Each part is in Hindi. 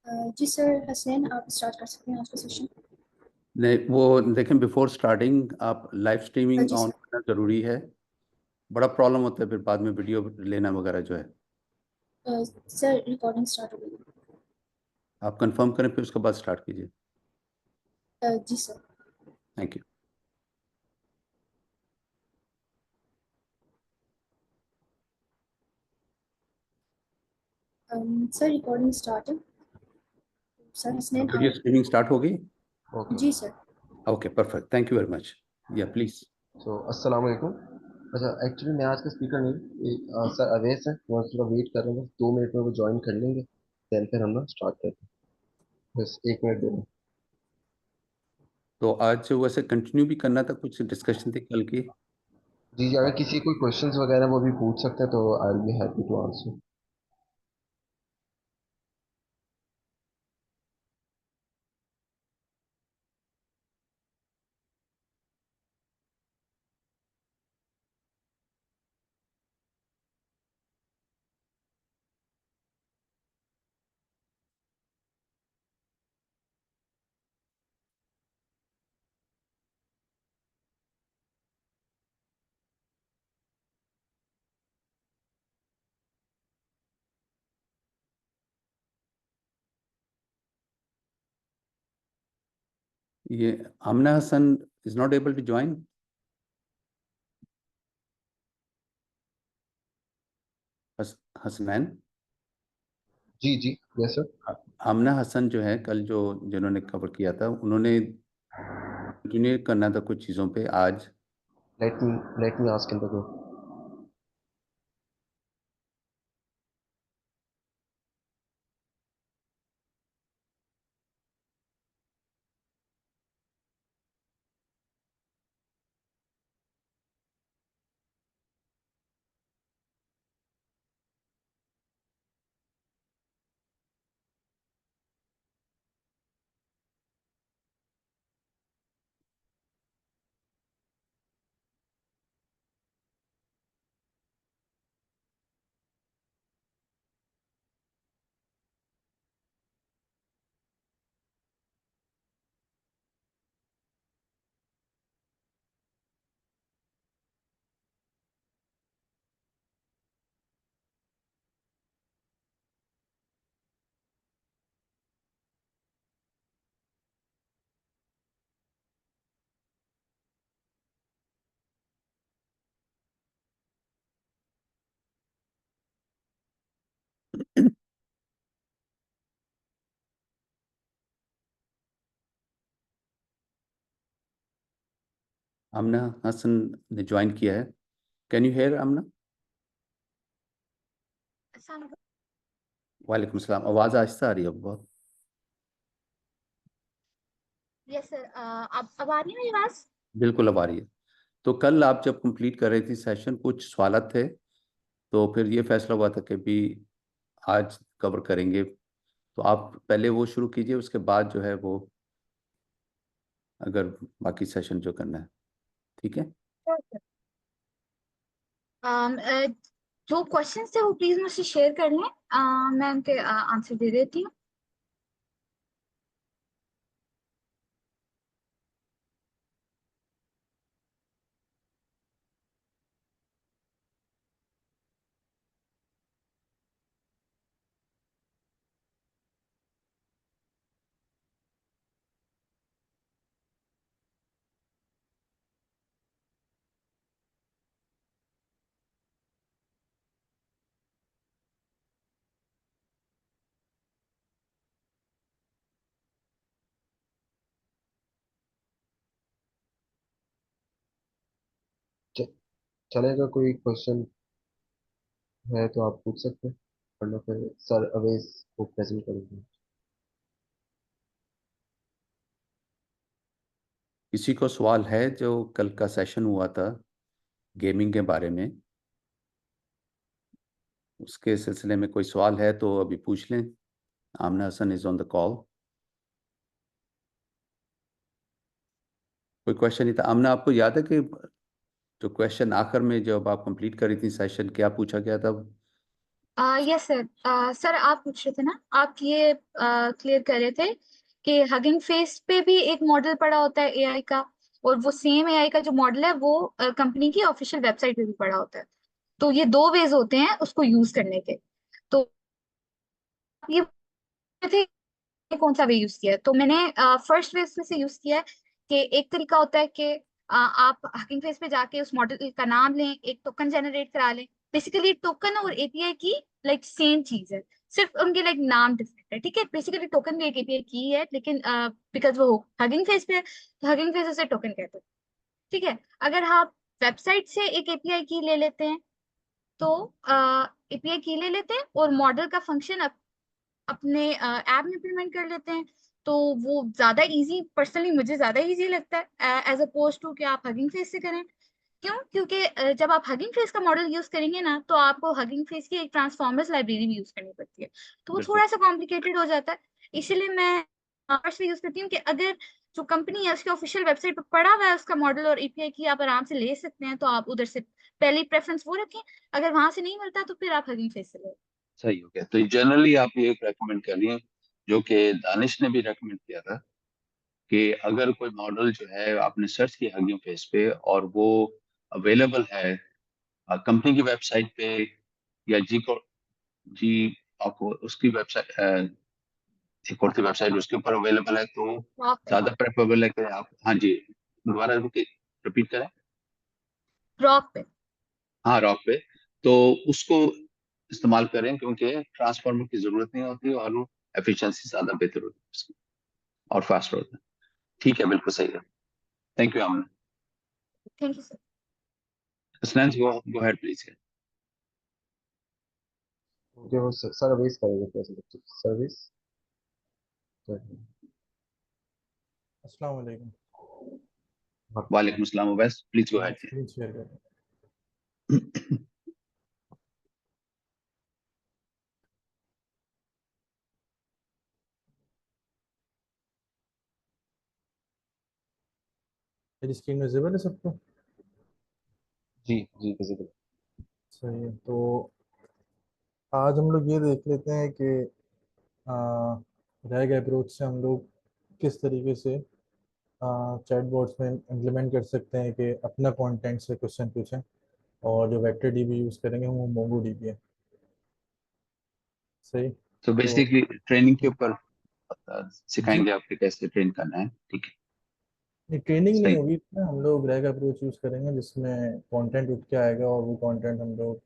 जी सर, हसनैन आप स्टार्ट कर सकते हैं आज का सेशन। नहीं, वो देखें, बिफोर स्टार्टिंग आप लाइव स्ट्रीमिंग जी ऑन सर। करना ज़रूरी है। बड़ा प्रॉब्लम होता है फिर बाद में वीडियो लेना वगैरह जो है। सर रिकॉर्डिंग स्टार्ट हो गई। आप कंफर्म करें फिर उसके बाद स्टार्ट कीजिए। जी sir. Thank you. Sir recording start है। सर हसनैन वीडियो आप। स्ट्रीमिंग स्टार्ट होगी। ओके। जी sir. Okay, perfect, thank you very much. या प्लीज़। सो अस्सलाम वालेकुम। अच्छा, एक्चुअली मैं आज का स्पीकर नहीं, सर अवैस है, वो थोड़ा वेट कर रहे हैं, बस 2 मिनट में वो ज्वाइन कर लेंगे, देन फिर हम ना स्टार्ट करते हैं। बस 1 मिनट दो। तो आज वैसे कंटिन्यू भी करना था, कुछ डिस्कशन थी कल की। जी जी, अगर किसी कोई क्वेश्चंस वगैरह वो भी पूछ सकते हैं तो I will be happy to answer. ये Amna Hasan is not able to join. Hasnain. जी जी, यस सर। आमना हसन जो है, कल जो जिन्होंने कवर किया था, उन्होंने कंटिन्यू करना था कुछ चीज़ों पे आज। Let me ask in the. Amna Hasan ने ज्वाइन किया है। Can you hear Amna? वालेकुम सलाम। आवाज़ आहिस्ता आ रही है बहुत। यस सर, अब आ रही है मेरी आवाज? बिल्कुल अब आ रही है। तो कल आप जब कंप्लीट कर रही थी सेशन, कुछ सवालत थे, तो फिर ये फैसला हुआ था कि भी आज कवर करेंगे। तो आप पहले वो शुरू कीजिए, उसके बाद जो है वो अगर बाकी सेशन जो करना है। ठीक है। जो क्वेश्चंस थे वो प्लीज मुझसे शेयर कर लें। मैं उनके आंसर दे देती हूँ। चलेगा, कोई क्वेश्चन है तो आप पूछ सकते हैं, वरना फिर सर अवेज को प्रेजेंट करेंगे। किसी को सवाल है जो कल का सेशन हुआ था गेमिंग के बारे में, उसके सिलसिले में कोई सवाल है तो अभी पूछ लें। Amna Hasan is on the call. कोई क्वेश्चन नहीं था आमना, आपको याद है कि जो क्वेश्चन आखिर में जब आप कंप्लीट कर रही थी सेशन, क्या पूछा गया था? Yes sir. सर आप पूछ रहे थे ना, आप ये क्लियर कर रहे थे कि हगिंग फेस पे भी एक मॉडल पड़ा होता है एआई का, और वो सेम एआई का जो मॉडल है वो कंपनी की ऑफिशियल वेबसाइट पे भी पड़ा होता है। तो ये दो वेज होते हैं उसको यूज करने के। तो आप ये पूछ रहे थे कि कौन सा वे यूज किया है, तो मैंने फर्स्ट वे इसमें से यूज किया है कि एक तरीका होता है कि आप हकिंग फेस पे जाके उस मॉडल का नाम लें, एक टोकन जनरेट करा लें। बेसिकली टोकन और एपीआई की लाइक सेम चीज है, सिर्फ उनके लाइक नाम डिफरेंट है। ठीक है, बेसिकली टोकन भी एक एपीआई की है, लेकिन बिकॉज वो हगिंग फेस पे है तो हगिंग फेस उसे टोकन कहते हैं। ठीक है, अगर आप वेबसाइट से एक एपीआई की ले लेते हैं तो एपीआई की ले लेते हैं और मॉडल का फंक्शन अपने ऐप में इम्प्लीमेंट कर लेते हैं। तो वो ज्यादा इजी, पर्सनली मुझे ज्यादा इजी लगता है एज अपोज टू कि आप हगिंग फेस से करें। क्यों? क्योंकि जब आप हगिंग फेस का मॉडल यूज करेंगे ना, तो आपको हगिंग फेस की एक ट्रांसफॉर्मर्स लाइब्रेरी भी यूज करनी पड़ती है, तो वो बिल्कुल। थोड़ा सा कॉम्प्लिकेटेड हो जाता है। इसीलिए मैं फर्स्ट यूज करती हूँ कि अगर जो कंपनी है उसके ऑफिशियल वेबसाइट पर पड़ा हुआ है उसका मॉडल और एपीआई की आप आराम से ले सकते हैं, तो आप उधर से पहली प्रेफरेंस वो रखें। अगर वहां से नहीं मिलता तो फिर आप हगिंग फेस से लें। सही हो गया। तो जनरली आप ये रेकमेंड कर रही हैं, जो कि दानिश ने भी रेकमेंड किया था, कि अगर कोई मॉडल जो है आपने सर्च किया हगिंग फेस पे और वो अवेलेबल है कंपनी की वेबसाइट पे, या जी आपको उसकी वेबसाइट, एक और सी वेबसाइट उसके ऊपर अवेलेबल है, तो ज्यादा प्रेफरेबल है कि आप, हाँ जी, दोबारा रिपीट करें। रॉक पे। हाँ, रॉक पे। तो उसको इस्तेमाल करें, क्योंकि ट्रांसफार्मर की जरूरत नहीं होती और एफिशिएंसी ज्यादा बेहतर होती है उसकी, और फास्ट होता है। ठीक है, बिल्कुल सही है। Thank you Aman. Thank you sir. स्नेंस गो अहेड प्लीज। जो वो सर्विस करेंगे कैसे सर्विस। अस्सलाम वालेकुम। वालेकुम अस्सलाम वैस, प्लीज गो मैं अहेड। स्क्रीन शेयर कर रहा हूँ। मेरी स्क्रीन विजिबल है सबको? जी जी विजिबल। सही है। तो आज हम लोग ये देख लेते हैं कि रैग अप्रोच से हम लोग किस तरीके से चैटबॉट्स में इम्प्लीमेंट कर सकते हैं कि अपना कंटेंट से क्वेश्चन पूछें। और जो वेक्टर डीबी यूज़ करेंगे वो मोंगो डीबी है। सही। तो तो बेसिकली ट्रेनिंग के ऊपर जी, सिखाएंगे आपके कैसे ट्रेन करना है। ठीक है, नहीं ट्रेनिंग नहीं सही। होगी इसमें, हम लोग रैग अप्रोच यूज़ करेंगे जिसमें कंटेंट उठ के आएगा और वो कंटेंट हम लोग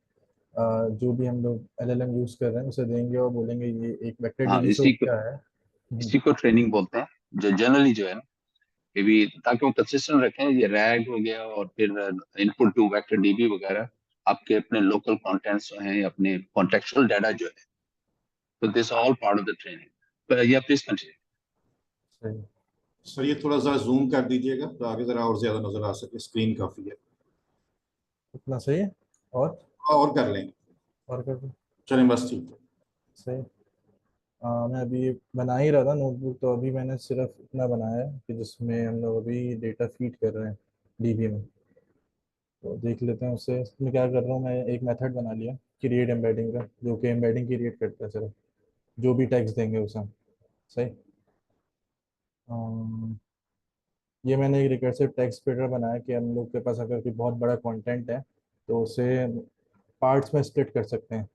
जो भी हम लोग एलएलएम यूज़ कर रहे हैं उसे देंगे और बोलेंगे ये एक वेक्टर हाँ, डीबी से उठ के आया है। इसी को ट्रेनिंग बोलते हैं, जो जनरली जो है ना, ये भी ताकि वो कंसिस्टेंट रखें। ये रैग हो गया और फिर इनपुट टू वेक्टर डीबी वगैरह, आपके अपने लोकल कंटेंट्स हैं, अपने कॉन्टेक्चुअल डाटा जो है, तो this all part of the training. या प्लीज कंटिन्यू। सही। सर ये थोड़ा सा जूम कर दीजिएगा तो आगे जरा और ज्यादा नजर आ सके, स्क्रीन काफी है। इतना सही है। और और कर लेंगे। और कर दूं? चलें बस ठीक है। सही। मैं अभी बना ही रहा था नोटबुक, तो अभी मैंने सिर्फ इतना बनाया है कि जिसमें हम लोग अभी डेटा फीड कर रहे हैं डीबी में। तो देख लेते हैं उससे। मैं क्या कर रहा हूँ, मैं एक मेथड बना लिया क्रिएट एम्बेडिंग का, जो कि एम्बेडिंग क्रिएट करता है सिर्फ, जो भी टैग्स देंगे उसे हम। सही। अम, ये मैंने एक रिकर्सिव टेक्स्ट स्प्लिटर बनाया कि हम लोग के पास अगर कोई बहुत बड़ा कंटेंट है तो उसे पार्ट्स में स्प्लिट कर सकते हैं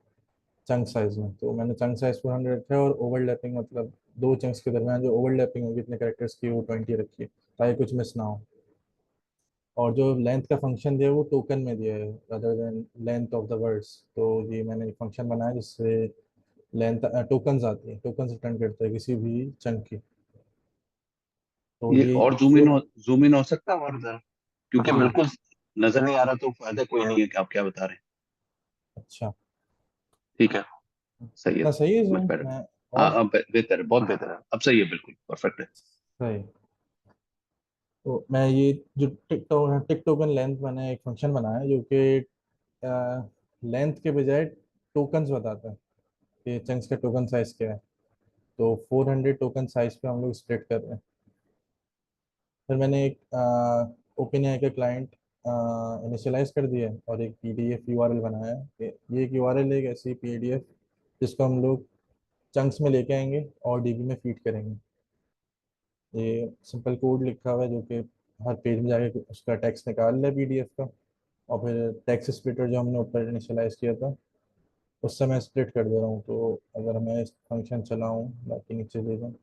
चंक साइज में। तो मैंने चंक साइज 400 रखा है और ओवरलैपिंग, मतलब दो चंक्स के दरमियान जो ओवरलैपिंग होगी इतने कैरेक्टर्स की, वो 20 रखी है ताकि कुछ मिस ना हो। और जो लेंथ का फंक्शन दिया है वो टोकन में दिया है rather than length of the words. तो ये मैंने एक फंक्शन बनाया जिससे लेंथ टोकन्स आती है, टोकन्स रिटर्न करता है किसी भी चंक की। तो ये ये और जूम इन हो सकता है और जरा, क्योंकि जी। बिल्कुल नजर नहीं आ रहा, तो फायदा कोई नहीं है कि आप क्या बता रहे हैं। अच्छा, ठीक है, सही है, इतना सही है मच जूम बेटर। मैं? हाँ और हाँ, बेहतर है, बहुत बेहतर है, अब सही है, बिल्कुल परफेक्ट है। सही। तो मैं ये जो टिक टोकन लेंथ मैंने एक फंक्शन बनाया है जो कि लेंथ के बजाय टोकन्स बताता है कि चंक्स का टोकन साइज क्या है। तो 400 टोकन साइज पे हम लोग स्प्लिट कर रहे हैं। फिर मैंने एक ओपन एआई का क्लाइंट इनिशियलाइज कर दिया है और एक पीडीएफ यूआरएल बनाया है ये एक यूआरएल एक ऐसी पीडीएफ जिसको हम लोग चंक्स में लेके आएंगे और डीबी में फीड करेंगे। ये सिंपल कोड लिखा हुआ है जो कि हर पेज में जाके उसका टेक्स्ट निकाल ले पीडीएफ का, और फिर टेक्स्ट स्प्लिटर जो हमने ऊपर इनिशियलाइज किया था उससे मैं स्प्लिट कर दे रहा हूँ। तो अगर मैं इस फंक्शन चलाऊँ बाकी नीचे ले जाऊँ,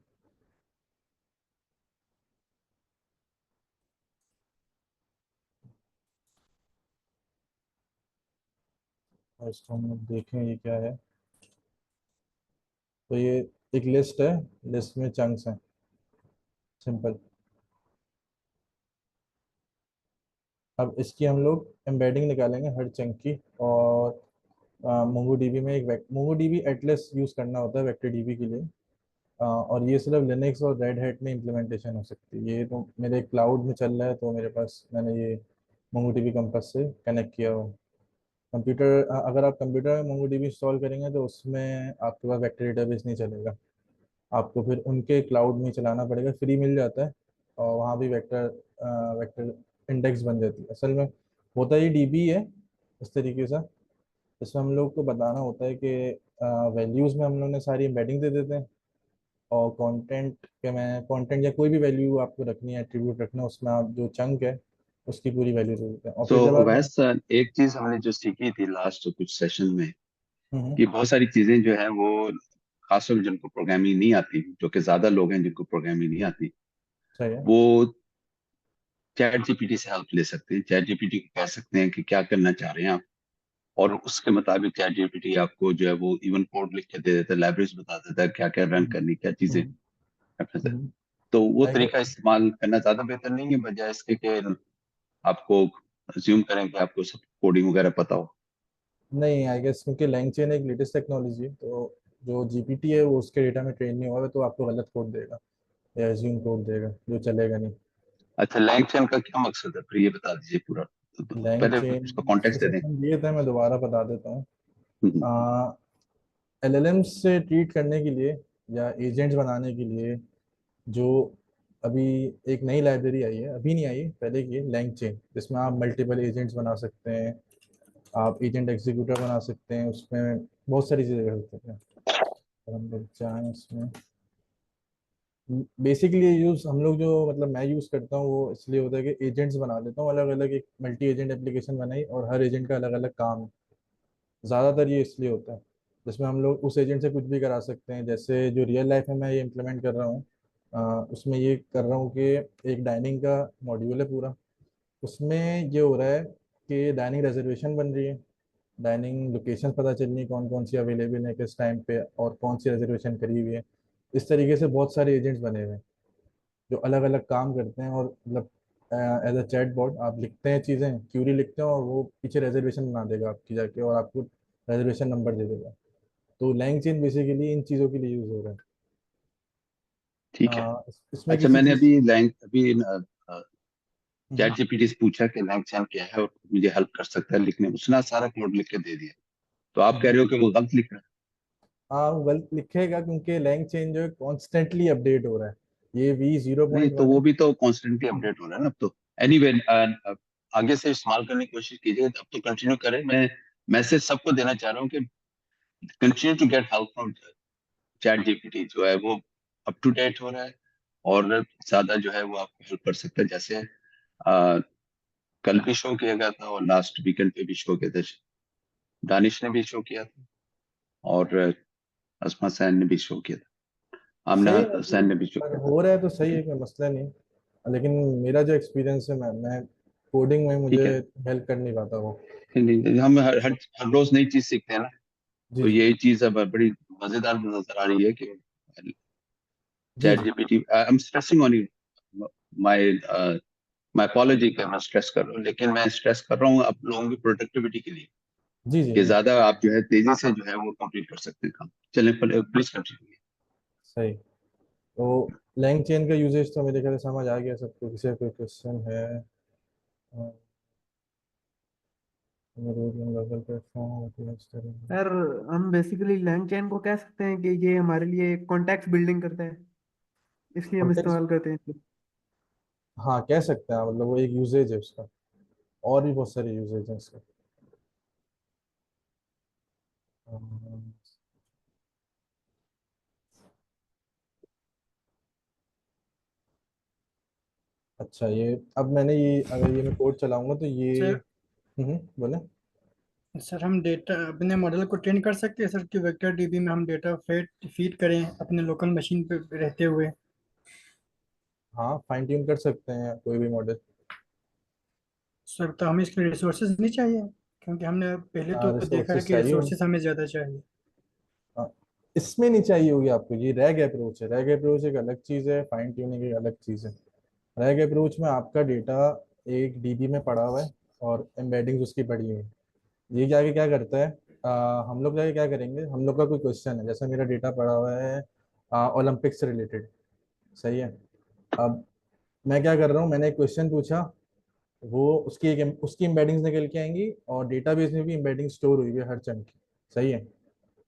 और इसको हम लोग देखें ये क्या है। तो ये एक लिस्ट है, लिस्ट में चंक्स हैं सिंपल। अब इसकी हम लोग एम्बेडिंग निकालेंगे हर चंक की, और मोंगो डीबी में एक मोंगो डीबी एटलस यूज़ करना होता है वेक्टर डीबी के लिए। और ये सिर्फ लिनक्स और रेड हैट में इम्प्लीमेंटेशन हो सकती है। ये तो मेरे क्लाउड में चल रहा है तो मेरे पास मैंने ये मोंगो डीबी कंपास से कनेक्ट किया हुआ। कंप्यूटर अगर आप कंप्यूटर में मोंगो डीबी इंस्टॉल करेंगे तो उसमें आपके पास वेक्टर डेटाबेस नहीं चलेगा, आपको फिर उनके क्लाउड में चलाना पड़ेगा। फ्री मिल जाता है और वहाँ भी वेक्टर वेक्टर इंडेक्स बन जाती है। असल में होता ही डीबी है इस तरीके से। इसमें हम लोग को बताना होता है कि वैल्यूज़ में हम लोग ने सारी एम्बेडिंग दे देते हैं, और कंटेंट के में कंटेंट या कोई भी वैल्यू आपको रखनी है, एट्रीब्यूट रखना है, उसमें आप जो चंक है उसकी पूरी वैल्यू दे देते हैं। और तो फिर जब आप वैसे एक चीज हमने जो सीखी थी लास्ट कुछ सेशन में हम्म, कि बहुत सारी चीजें जो है वो खासतौर पर जिनको प्रोग्रामिंग नहीं आती, जो कि ज्यादा लोग हैं जिनको प्रोग्रामिंग नहीं आती, सही है। वो चैट जीपीटी से हेल्प ले सकते हैं। चैट जीपीटी को कह सकते हैं कि क्या करना चाह रहे हैं आप, और उसके मुताबिक चैट जीपीटी आपको जो है वो इवन कोड लिख के दे देता है, लाइब्रेरीज बता देता है क्या क्या रन हम्म, करनी, क्या चीजें हम्म, करना है। हम्म। तो वो I तरीका इस्तेमाल करना ज्यादा बेहतर नहीं है, बजाय इसके कि आपको अज्यूम करें कि आपको सब कोडिंग वगैरह पता हो। नहीं, आई गेस क्योंकि लैंगचेन एक लेटेस्ट टेक्नोलॉजी है, तो जो जीपीटी है वो उसके डेटा में ट्रेन नहीं हुआ है, तो आपको गलत कोड देगा या एज्यूम कोड देगा जो चलेगा नहीं। अच्छा, लैंगचैन का क्या मकसद है फिर ये बता दीजिए पूरा। तो पहले लैंगचेन उसका कॉन्टेक्स्ट दे दें। ये था, मैं दोबारा बता देता हूँ। हम्म, एलएलएम से ट्रीट करने के लिए या एजेंट्स बनाने के लिए जो अभी एक नई लाइब्रेरी आई है, अभी नहीं आई है पहले की है, लैंगचेन, जिसमें आप मल्टीपल एजेंट्स बना सकते हैं, आप एजेंट एग्जीक्यूटर बना सकते हैं, उसमें बहुत सारी चीज़ें कर सकते हैं। अगर हम लोग चाहें उसमें बेसिकली यूज़ हम लोग जो मतलब मैं यूज़ करता हूँ वो इसलिए होता है कि एजेंट्स बना लेता हूँ अलग अलग, एक मल्टी एजेंट एप्लीकेशन बनाई और हर एजेंट का अलग अलग काम है। ज़्यादातर ये इसलिए होता है जिसमें हम लोग उस एजेंट से कुछ भी करा सकते हैं। जैसे जो रियल लाइफ में मैं ये इम्प्लीमेंट कर रहा हूँ, उसमें ये कर रहा हूँ कि एक डाइनिंग का मॉड्यूल है पूरा। उसमें ये हो रहा है कि डाइनिंग रिजर्वेशन बन रही है, डाइनिंग लोकेशन पता चल रही है कौन कौन सी अवेलेबल है किस टाइम पे और कौन सी रिजर्वेशन करी हुई है। इस तरीके से बहुत सारे एजेंट्स बने हुए हैं जो अलग अलग काम करते हैं, और मतलब एज अ चैट बॉट आप लिखते हैं चीज़ें, क्यूरी लिखते हैं और वो पीछे रिजर्वेशन बना देगा आपकी जाके और आपको रिजर्वेशन नंबर दे देगा। तो लैंग चेन बेसिकली इन चीज़ों के लिए यूज़ हो रहा है। ठीक है। इसमें अच्छा, किसी मैंने चीज़ अभी हम्म, चैट जीपीटी से पूछा कि लैंगचैन क्या है और मुझे हेल्प कर सकता है लिखने में, उसने सारा कोड लिख के दे दिया। तो आप कह हम्म। रहे हो कि वो गलत लिख रहा हाँ वो गलत लिखेगा क्योंकि लैंग चेन जो है कॉन्स्टेंटली अपडेट हो रहा है। ये वी जीरो है? नहीं, पॉइंट तो वन वो है। भी तो कॉन्स्टेंटली अपडेट हो रहा है ना अब तो। एनीवे, आगे से इस्तेमाल करने की कोशिश कीजिए। अब तो कंटिन्यू करें। मैं मैसेज सबको देना चाह रहा हूँ कि continue to get help from ChatGPT, जो है वो अप टू डेट हो रहा है और ज्यादा जो है वो आपको हेल्प कर सकता है। जैसे अ, कल भी शो किया गया था और लास्ट वीकेंड पे भी शो किया था। दानिश ने भी शो किया था और असमा सैन ने भी शो किया था, आमना सही है सैन मतलब, ने भी शो अगर किया था। हो रहा है तो सही है, कोई मसला नहीं। लेकिन मेरा जो एक्सपीरियंस है, मैं कोडिंग में मुझे ठीक है। हेल्प कर नहीं पाता वो। नहीं, नहीं, हम हर रोज नई चीज सीखते हैं ना। जी तो जी यही चीज अब बड़ी मजेदार नजर आ रही है कि जी chat G GPT, I am stressing on you, my my apology कि मैं स्ट्रेस कर रहा हूँ, लेकिन मैं स्ट्रेस कर रहा हूँ आप लोगों की प्रोडक्टिविटी के लिए, जी जी कि नहीं, ज्यादा आप जो है तेजी से जो है वो कंप्लीट कर सकते हैं काम। चलें, प्लीज कंटिन्यू। सही। तो लैंग चेन का यूजेज तो मेरे ख्याल से समझ आ गया सबको। किसी का कोई क्वेश्चन है? सर हम बेसिकली लैंग चैन को कह सकते हैं कि ये हमारे लिए कॉन्टेक्स्ट बिल्डिंग करता है, इसलिए हम कॉन्टेक्स्ट, इस्तेमाल करते हैं इसको। हाँ कह सकते हैं, मतलब वो एक यूजेज है उसका। और भी बहुत सारे यूजेज हैं इसके। अम, अच्छा, ये अब मैंने ये अगर ये मैं कोड चलाऊंगा तो ये सर बोले। सर हम डेटा अपने मॉडल को ट्रेन कर सकते हैं सर कि वेक्टर डीबी में हम डेटा फीड करें अपने लोकल मशीन पे रहते हुए। हाँ, फाइन ट्यून कर सकते हैं कोई भी मॉडल। सर तो हमें इसके रिसोर्सेज नहीं चाहिए, क्योंकि हमने पहले तो देखा है रिसोर्सेज कि चाहिए होंगे। रिसोर्सेज हमें ज़्यादा चाहिए। हाँ, इसमें नहीं चाहिए होगी आपको, ये रैग अप्रोच है। रैग अप्रोच एक अलग चीज़ है, फाइन ट्यूनिंग एक अलग चीज़ है। रैग अप्रोच में आपका डेटा एक डीबी में पड़ा हुआ है और एम्बेडिंग्स उसकी पड़ी हुई है। ये जाके क्या करता है, हम लोग जाके क्या करेंगे, हम लोग का कोई क्वेश्चन है, जैसे मेरा डेटा पड़ा हुआ है ओलंपिक से रिलेटेड, सही है। अब मैं क्या कर रहा हूँ, मैंने एक क्वेश्चन पूछा, वो उसकी एम्बेडिंग्स निकल के आएंगी और डेटाबेस में भी एम्बेडिंग स्टोर हुई है हर चंक की, सही है।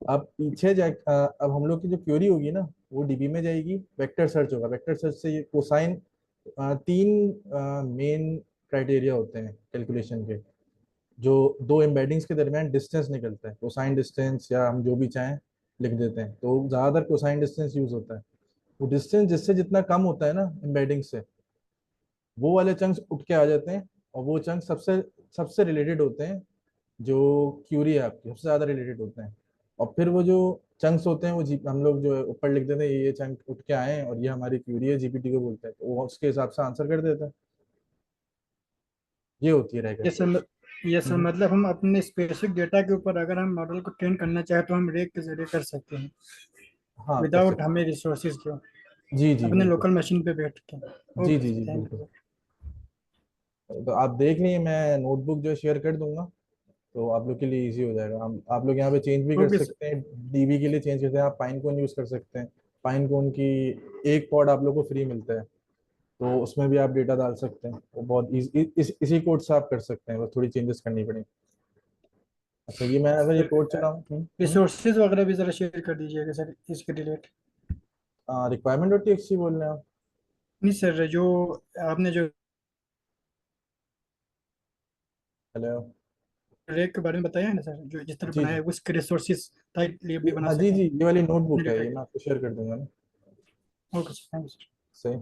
अब पीछे जा अब हम लोग की जो क्वेरी होगी ना, वो डीबी में जाएगी, वेक्टर सर्च होगा। वेक्टर सर्च से ये कोसाइन, तीन मेन क्राइटेरिया होते हैं कैलकुलेशन के, जो दो एम्बेडिंग्स के दरमियान डिस्टेंस निकलता है, कोसाइन डिस्टेंस या हम जो भी चाहें लिख देते हैं, तो ज़्यादातर कोसाइन डिस्टेंस यूज होता है। वो डिस्टेंस जिससे जितना कम होता है ना एम्बेडिंग से, वो वाले चंक्स उठ के आ जाते हैं, और वो चंक सबसे सबसे रिलेटेड होते हैं, जो क्यूरी है आपकी सबसे ज़्यादा रिलेटेड होते हैं। और फिर वो जो चंक्स होते हैं वो जी हम लोग जो है ऊपर लिख देते हैं, ये चंक उठ के आए हैं और ये हमारी क्यूरी है, जीपीटी को बोलते हैं, तो वो उसके हिसाब से आंसर कर देता है। ये होती है ये रैग। सर ये सर मतलब हम अपने स्पेसिफिक डेटा के ऊपर अगर हम मॉडल को ट्रेन करना चाहें तो हम रेक के जरिए कर सकते हैं, हाँ, कर विदाउट सकते हमें रिसोर्सेज के, हैं। जी जी अपने बिल्कुल। लोकल मशीन पे बैठ के। जी ओके जी सर, जी थैंक बिल्कुल। यू। तो आप देख लीजिए, मैं नोटबुक जो शेयर कर दूंगा, तो आप लोग के लिए इजी हो जाएगा। हम आप लोग यहाँ पे चेंज भी कर ओके सर। सकते हैं, डीबी के लिए चेंज करते हैं, आप पाइन कोन यूज कर सकते हैं। पाइन कोन की एक पॉड आप लोग को फ्री मिलता है, तो उसमें भी आप डेटा डाल सकते हैं, वो बहुत इसी कोड से आप कर सकते हैं, बस थोड़ी चेंजेस करनी पड़ेगी। अच्छा, ये मैं अगर ये सर कोड चलाऊँ, रिसोर्सेज वगैरह भी जरा शेयर कर दीजिएगा सर इसके रिलेटेड। रिक्वायरमेंट डॉट टीएक्सटी बोल रहे हैं आप? नहीं सर, जो आपने जो हेलो। रेक के बारे में बताया है ना सर, जो जिस तरह जी बनाया जी। है उसके रिसोर्सेज लिए भी बना हाँ जी सकें जी, ये वाली अपने नोटबुक है, डेटा ये के। मैं आपको शेयर कर दूंगा ना। Okay sir, thank you sir. सही।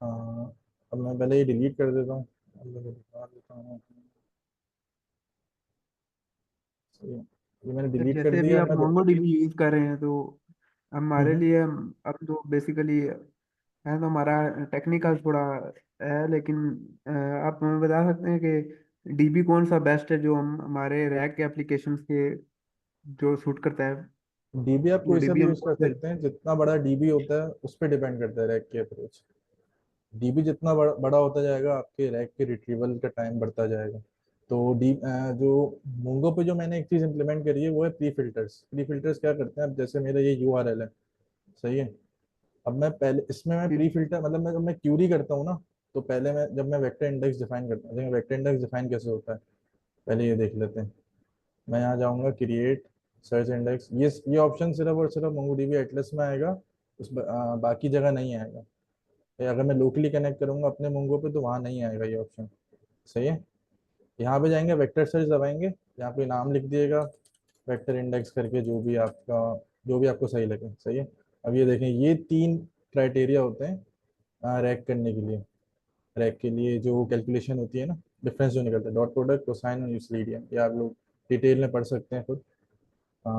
अब मैं पहले ये डिलीट कर देता हूँ, अब मैं दिखा देता हूँ। सही है। ये मैंने सर डिलीट कर जैसे अभी दिया, आप मैं मोंगो डीबी यूज कर रहे हैं, तो हमारे हम्म। लिए अब तो बेसिकली है, तो हमारा टेक्निकल थोड़ा है, लेकिन आप हमें बता सकते हैं कि डीबी कौन सा बेस्ट है जो हम हमारे रैक के एप्लीकेशंस के जो सूट करता है, डीबी आप वो कोई सा डीबी भी हम यूज कर कौन से। सकते हैं, जितना बड़ा डीबी होता है उस पर डिपेंड करता है रैक की अप्रोच। डीबी जितना बड़ा होता जाएगा, आपके रैक के रिट्रीवल का टाइम बढ़ता जाएगा। तो जो मोंगो पे जो मैंने एक चीज इंप्लीमेंट करी है, वो है प्री फिल्टर्स। प्री फिल्टर्स क्या करते हैं, अब जैसे मेरा ये यूआरएल है, सही है। अब मैं पहले इसमें मैं प्री फिल्टर मतलब मैं जब मैं क्यूरी करता हूँ ना, तो पहले मैं जब मैं वेक्टर इंडेक्स डिफाइन करता हूँ, देखिए वेक्टर इंडेक्स डिफाइन कैसे होता है, पहले ये देख लेते हैं। मैं यहाँ जाऊँगा क्रिएट सर्च इंडेक्स, ये ऑप्शन सिर्फ और सिर्फ मोंगोडीबी एटलस में आएगा, बाकी जगह नहीं आएगा। या अगर मैं लोकली कनेक्ट करूंगा अपने मोंगो पे तो वहाँ नहीं आएगा ये ऑप्शन, सही है। यहाँ पे जाएंगे, वेक्टर सर्च दबाएंगे, यहाँ पे नाम लिख दिएगा वेक्टर इंडेक्स करके, जो भी आपको सही लगे, सही है। अब ये देखें, ये तीन क्राइटेरिया होते हैं रैक करने के लिए। रैक के लिए जो कैलकुलेशन होती है ना, डिफरेंस जो निकलता है, डॉट प्रोडक्ट, कोसाइन और यूक्लिडियन, ये आप लोग डिटेल में पढ़ सकते हैं खुद। अ,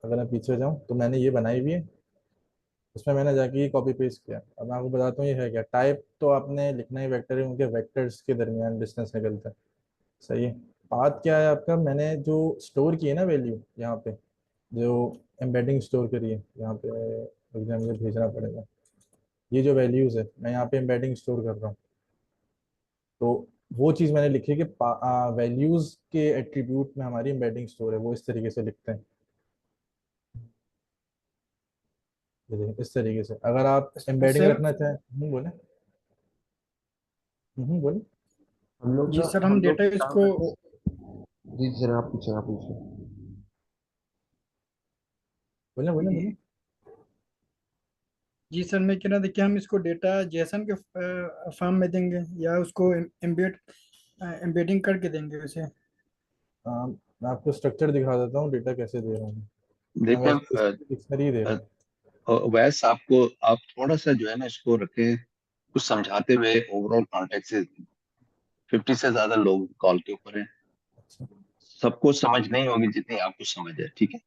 अगर मैं पीछे जाऊँ तो मैंने ये बनाई हुई है, उसमें मैंने जाके ये कॉपी पेस्ट किया। अब मैं आपको बताता हूँ ये है क्या। टाइप तो आपने लिखना ही वेक्टर है, उनके वेक्टर्स के दरमियान डिस्टेंस निकलता है, सही है। पाथ क्या है आपका, मैंने जो स्टोर की है ना वैल्यू यहाँ पे, जो एम्बेडिंग स्टोर करी है यहाँ पे, रुक जाओ, मुझे भेजना पड़ेगा। ये जो वैल्यूज है मैं यहाँ पे एम्बेडिंग स्टोर कर रहा हूँ, तो वो चीज़ मैंने लिखी है कि वैल्यूज के एट्रीब्यूट में हमारी एम्बेडिंग स्टोर है, वो इस तरीके से लिखते हैं। ये देखिए, इस तरीके से अगर आप एम्बेडिंग सर रखना चाहें। बोले। बोले। जी सर, हम हम लोग डेटा काम इसको करते हैं। जी जी सर, आप पूछे, आप पूछे। बोले बोले बोले। जी सर, मैं कह रहा था कि हम इसको डेटा जेसन के फॉर्म में देंगे या उसको एम्बेड एम्बेडिंग करके देंगे उसे? मैं आपको स्ट्रक्चर दिखा देता हूँ, डेटा कैसे दे रहा हूँ मैं देखिए वैसे डिक्शनरी दे रहा हूँ। वैस आपको आप थोड़ा सा जो है ना इसको रखें कुछ समझाते हुए। ओवरऑल कॉन्टेक्ट से 50 से ज्यादा लोग कॉल के ऊपर हैं, अच्छा, सबको समझ नहीं होगी जितनी आपको समझ है, ठीक है?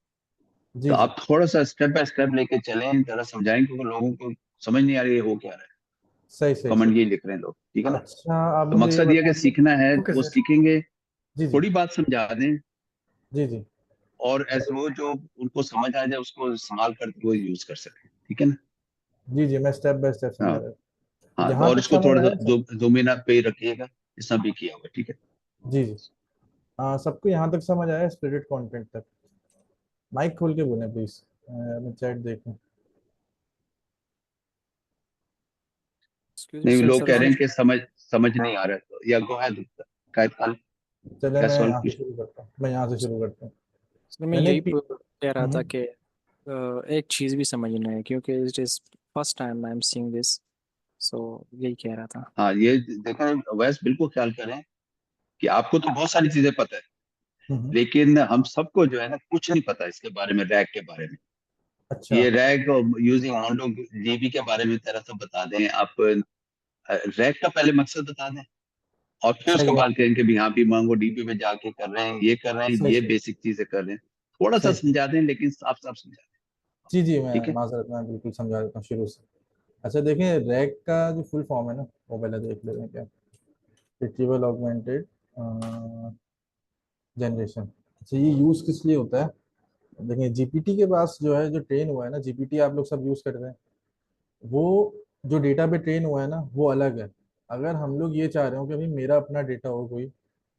जी तो जी, आप थोड़ा सा स्टेप बाय स्टेप लेके चलें, जरा समझाएं, क्योंकि लोगों को समझ नहीं आ रही है हो क्या रहा है। सही सही सही। कमेंट ये लिख रहे हैं लोग, ठीक है ना? अच्छा, आप तो मुझे ये मकसद ये है कि बताइए। सीखना है ओके वो सर। सीखेंगे, जी जी थोड़ी बात समझा दें, जी जी और ऐसे वो जो उनको समझ आ जाए उसको इस्तेमाल करके वो यूज कर सके, ठीक है ना? जी जी, मैं स्टेप बाय स्टेप समझा हाँ रहा हूँ। हाँ, यहाँ और तक इसको समझ थोड़ा सा आया सब? दो मिनट पे ही रखिएगा, इतना भी किया हुआ, ठीक है? जी जी, सबको यहाँ तक समझ आया स्प्लिटेड कंटेंट तक? माइक खोल के बोलें प्लीज, मैं चैट देखूं। एक्सक्यूज मी नहीं, सर, लोग सर कह रहे मैंने हैं कि समझ नहीं आ रहा है, तो या गो है कायद खान, चले क्या मैं सवाल यहाँ से पूछ। शुरू करता हूँ, मैं यहाँ से शुरू करता हूँ। सर मैं मैंने यही कह रहा था हम्म, कि एक चीज़ भी समझना है क्योंकि it is first time I am seeing this, so यही कह रहा था। हाँ, ये देखें वैसे बिल्कुल ख्याल करें कि आपको तो बहुत सारी चीजें पता है, हम्म, लेकिन हम सबको जो है ना कुछ नहीं पता इसके बारे में, रैग के बारे में। अच्छा, ये रैग यूजिंग मोंडो डीबी के बारे में तरह सब बता दें आप, रैग का पहले मकसद बता दें, और फिर सही उसके है, बाद कहें कि भी यहाँ भी मांगो डीबी में जाके कर रहे हैं, ये कर रहे हैं, सही ये सही बेसिक चीजें कर रहे हैं। थोड़ा सा सही सही। समझा दें, लेकिन साफ साफ समझा दें, जी जी, मैं ठीक है? माजरत मैं बिल्कुल समझा देता हूँ शुरू से। अच्छा देखिए, रैग का जो फुल फॉर्म है ना, वो पहले देख लेते हैं क्या। Retrieval augmented generation. अच्छा, ये यूज किस लिए होता है? देखिए, जीपीटी के पास जो है, जो ट्रेन हुआ है ना, जीपीटी आप लोग सब यूज करते हैं, वो जो डेटा पे ट्रेन हुआ है ना, वो अलग है। अगर हम लोग ये चाह रहे हो कि भाई मेरा अपना डेटा हो कोई,